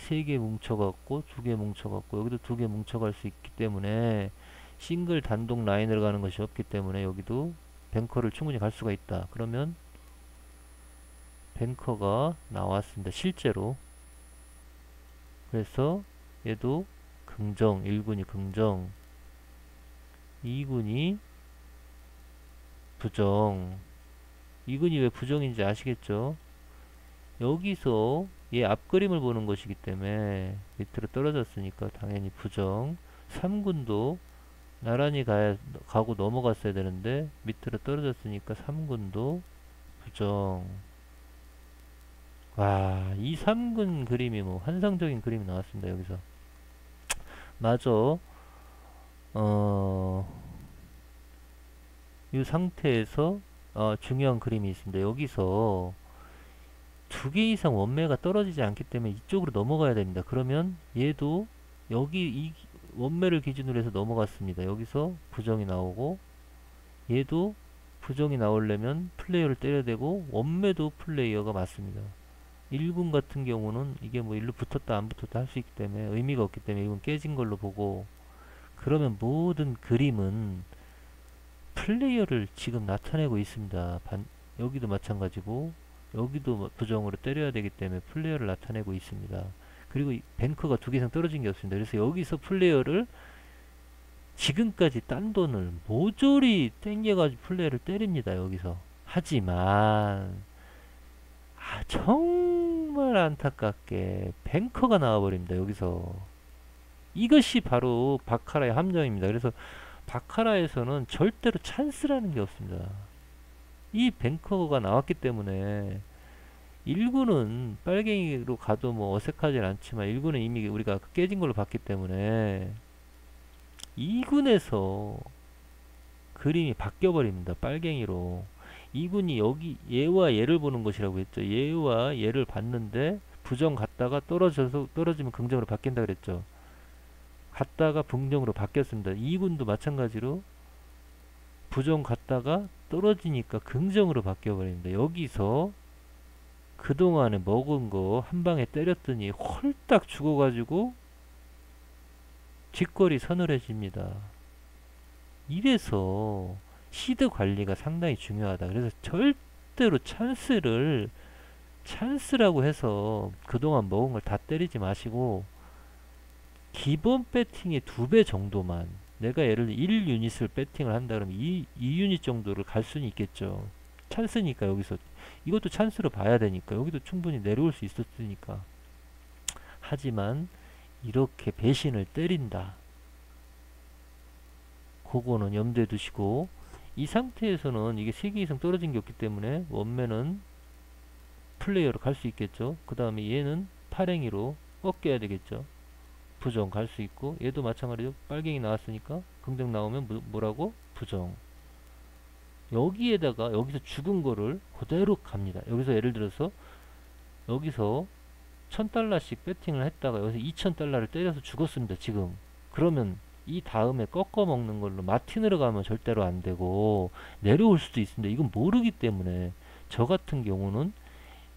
3개 뭉쳐갖고 2개 뭉쳐갖고 여기도 2개 뭉쳐갈 수 있기 때문에, 싱글 단독 라인으로 가는 것이 없기 때문에 여기도 뱅커를 충분히 갈 수가 있다. 그러면 뱅커가 나왔습니다. 실제로. 그래서 얘도 긍정, 1군이 긍정, 2군이 부정. 2군이 왜 부정인지 아시겠죠? 여기서 얘 앞그림을 보는 것이기 때문에 밑으로 떨어졌으니까 당연히 부정. 3군도 나란히 가고 넘어갔어야 되는데 밑으로 떨어졌으니까 3군도 부정. 와, 이 3군 그림이 뭐 환상적인 그림이 나왔습니다. 여기서 마저 이 상태에서 중요한 그림이 있습니다. 여기서 2개 이상 원매가 떨어지지 않기 때문에 이쪽으로 넘어가야 됩니다. 그러면 얘도 여기 이 원매를 기준으로 해서 넘어갔습니다. 여기서 부정이 나오고, 얘도 부정이 나오려면 플레이어를 때려야 되고, 원매도 플레이어가 맞습니다. 1군 같은 경우는 이게 뭐 일로 붙었다 안 붙었다 할 수 있기 때문에 의미가 없기 때문에 이건 깨진 걸로 보고, 그러면 모든 그림은 플레이어를 지금 나타내고 있습니다. 여기도 마찬가지고 여기도 부정으로 때려야 되기 때문에 플레이어를 나타내고 있습니다. 그리고 뱅커가 2개 이상 떨어진 게 없습니다. 그래서 여기서 플레이어를 지금까지 딴 돈을 모조리 땡겨가지고 플레이어를 때립니다. 여기서. 하지만 정말 안타깝게 뱅커가 나와버립니다. 여기서. 이것이 바로 바카라의 함정입니다. 그래서 바카라에서는 절대로 찬스라는 게 없습니다. 이 뱅커가 나왔기 때문에 1군은 빨갱이로 가도 뭐 어색하진 않지만 1군은 이미 우리가 깨진 걸로 봤기 때문에 2군에서 그림이 바뀌어 버립니다. 빨갱이로. 2군이 여기 얘와 얘를 보는 것이라고 했죠. 얘와 얘를 봤는데 부정 갔다가 떨어지면 긍정으로 바뀐다 그랬죠. 갔다가 긍정으로 바뀌었습니다. 2군도 마찬가지로 부정 갔다가 떨어지니까 긍정으로 바뀌어 버립니다. 여기서 그동안에 먹은 거 한 방에 때렸더니 홀딱 죽어가지고 뒷골이 서늘해집니다. 이래서 시드 관리가 상당히 중요하다. 그래서 절대로 찬스라고 해서 그동안 먹은 걸 다 때리지 마시고 기본 배팅의 2배 정도만, 내가 예를 들어 1유닛을 배팅을 한다 그러면 2유닛 정도를 갈 수는 있겠죠. 찬스니까. 여기서 이것도 찬스로 봐야 되니까. 여기도 충분히 내려올 수 있었으니까. 하지만 이렇게 배신을 때린다, 그거는 염두에 두시고, 이 상태에서는 이게 3개 이상 떨어진 게 없기 때문에 원맨은 플레이어로 갈 수 있겠죠. 그 다음에 얘는 파랭이로 꺾여야 되겠죠. 부정 갈 수 있고, 얘도 마찬가지로 빨갱이 나왔으니까 긍정 나오면 뭐라고? 부정. 여기에다가 여기서 죽은 거를 그대로 갑니다. 여기서 예를 들어서 여기서 1000달러씩 배팅을 했다가 여기서 2000달러를 때려서 죽었습니다. 지금. 그러면 이 다음에 꺾어 먹는 걸로 마틴으로 가면 절대로 안 되고 내려올 수도 있습니다. 이건 모르기 때문에. 저 같은 경우는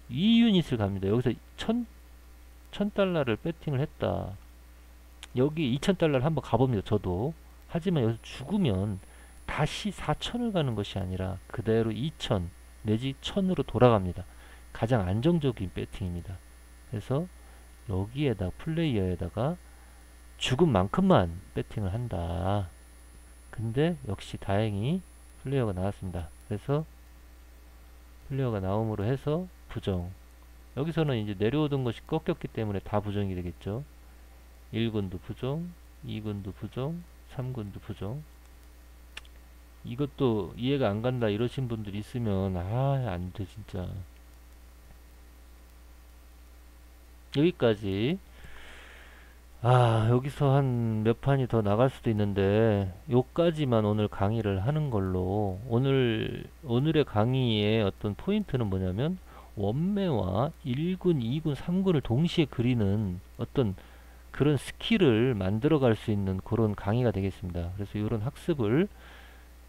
이 유닛을 갑니다. 여기서 1000달러를 배팅을 했다. 여기 2000달러를 한번 가봅니다. 저도. 하지만 여기서 죽으면 다시 4000을 가는 것이 아니라 그대로 2000 내지 1000으로 돌아갑니다. 가장 안정적인 배팅입니다. 그래서 여기에다 플레이어에다가 죽은 만큼만 배팅을 한다. 근데 역시 다행히 플레이어가 나왔습니다. 그래서 플레이어가 나옴으로 해서 부정. 여기서는 이제 내려오던 것이 꺾였기 때문에 다 부정이 되겠죠. 1군도 부정, 2군도 부정, 3군도 부정. 이것도 이해가 안 간다 이러신 분들 있으면 안 돼 진짜. 여기까지. 여기서 한 몇 판이 더 나갈 수도 있는데 요까지만 오늘 강의를 하는 걸로. 오늘의 강의의 어떤 포인트는 뭐냐면 원매와 1군, 2군, 3군을 동시에 그리는 어떤 그런 스킬을 만들어 갈 수 있는 그런 강의가 되겠습니다. 그래서 이런 학습을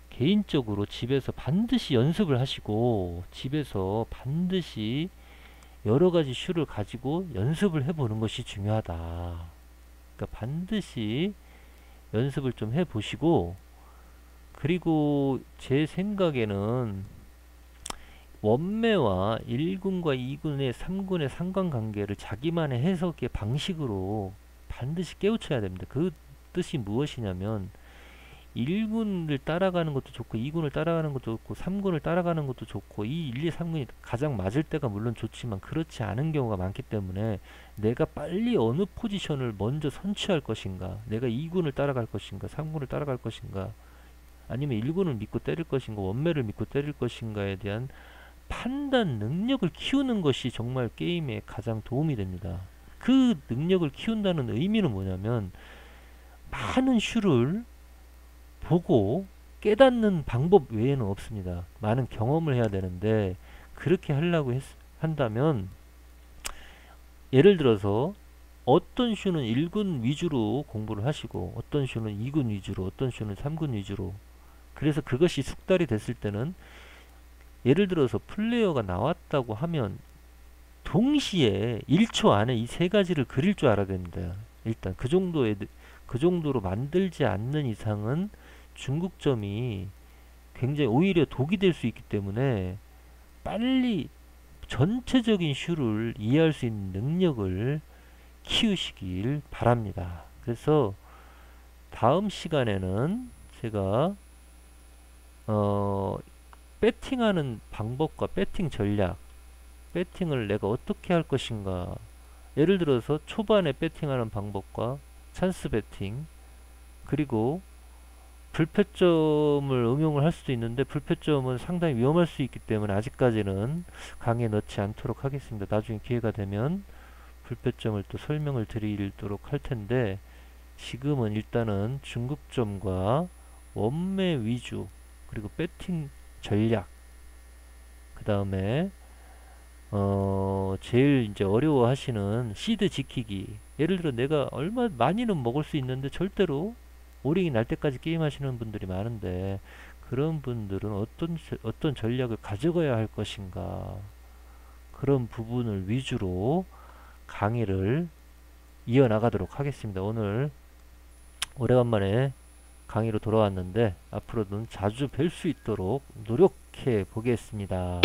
개인적으로 집에서 반드시 연습을 하시고, 집에서 반드시 여러가지 슈를 가지고 연습을 해보는 것이 중요하다. 그러니까 반드시 연습을 좀 해보시고, 그리고 제 생각에는 원매와 1군과 2군의 3군의 상관관계를 자기만의 해석의 방식으로 반드시 깨우쳐야 됩니다. 그 뜻이 무엇이냐면 1군을 따라가는 것도 좋고 2군을 따라가는 것도 좋고 3군을 따라가는 것도 좋고, 이 1, 2, 3군이 가장 맞을 때가 물론 좋지만 그렇지 않은 경우가 많기 때문에 내가 빨리 어느 포지션을 먼저 선취할 것인가, 내가 2군을 따라갈 것인가 3군을 따라갈 것인가, 아니면 1군을 믿고 때릴 것인가 원매를 믿고 때릴 것인가에 대한 판단 능력을 키우는 것이 정말 게임에 가장 도움이 됩니다. 그 능력을 키운다는 의미는 뭐냐면 많은 슈를 보고 깨닫는 방법 외에는 없습니다. 많은 경험을 해야 되는데, 그렇게 하려고 한다면 예를 들어서 어떤 슈는 1군 위주로 공부를 하시고 어떤 슈는 2군 위주로 어떤 슈는 3군 위주로, 그래서 그것이 숙달이 됐을 때는 예를 들어서 플레이어가 나왔다고 하면 동시에 1초 안에 이 세 가지를 그릴 줄 알아야 됩니다. 일단 그 정도로 만들지 않는 이상은 중국점이 굉장히 오히려 독이 될 수 있기 때문에 빨리 전체적인 슈를 이해할 수 있는 능력을 키우시길 바랍니다. 그래서 다음 시간에는 제가 배팅하는 방법과 배팅 전략, 배팅을 내가 어떻게 할 것인가, 예를 들어서 초반에 배팅하는 방법과 찬스 배팅, 그리고 불패점을 응용을 할 수도 있는데 불패점은 상당히 위험할 수 있기 때문에 아직까지는 강의에 넣지 않도록 하겠습니다. 나중에 기회가 되면 불패점을 또 설명을 드리도록 할 텐데, 지금은 일단은 중급점과 원매 위주, 그리고 배팅 전략, 그 다음에 제일 이제 어려워하시는 시드 지키기. 예를 들어 내가 얼마 많이는 먹을 수 있는데 절대로 오링이 날 때까지 게임하시는 분들이 많은데, 그런 분들은 어떤 전략을 가져가야 할 것인가, 그런 부분을 위주로 강의를 이어나가도록 하겠습니다. 오늘 오래간만에 강의로 돌아왔는데 앞으로는 자주 뵐 수 있도록 노력해 보겠습니다.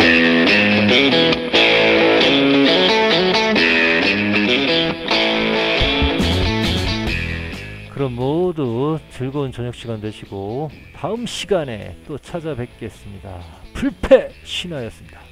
그럼 모두 즐거운 저녁 시간 되시고 다음 시간에 또 찾아뵙겠습니다. 불패 신하였습니다.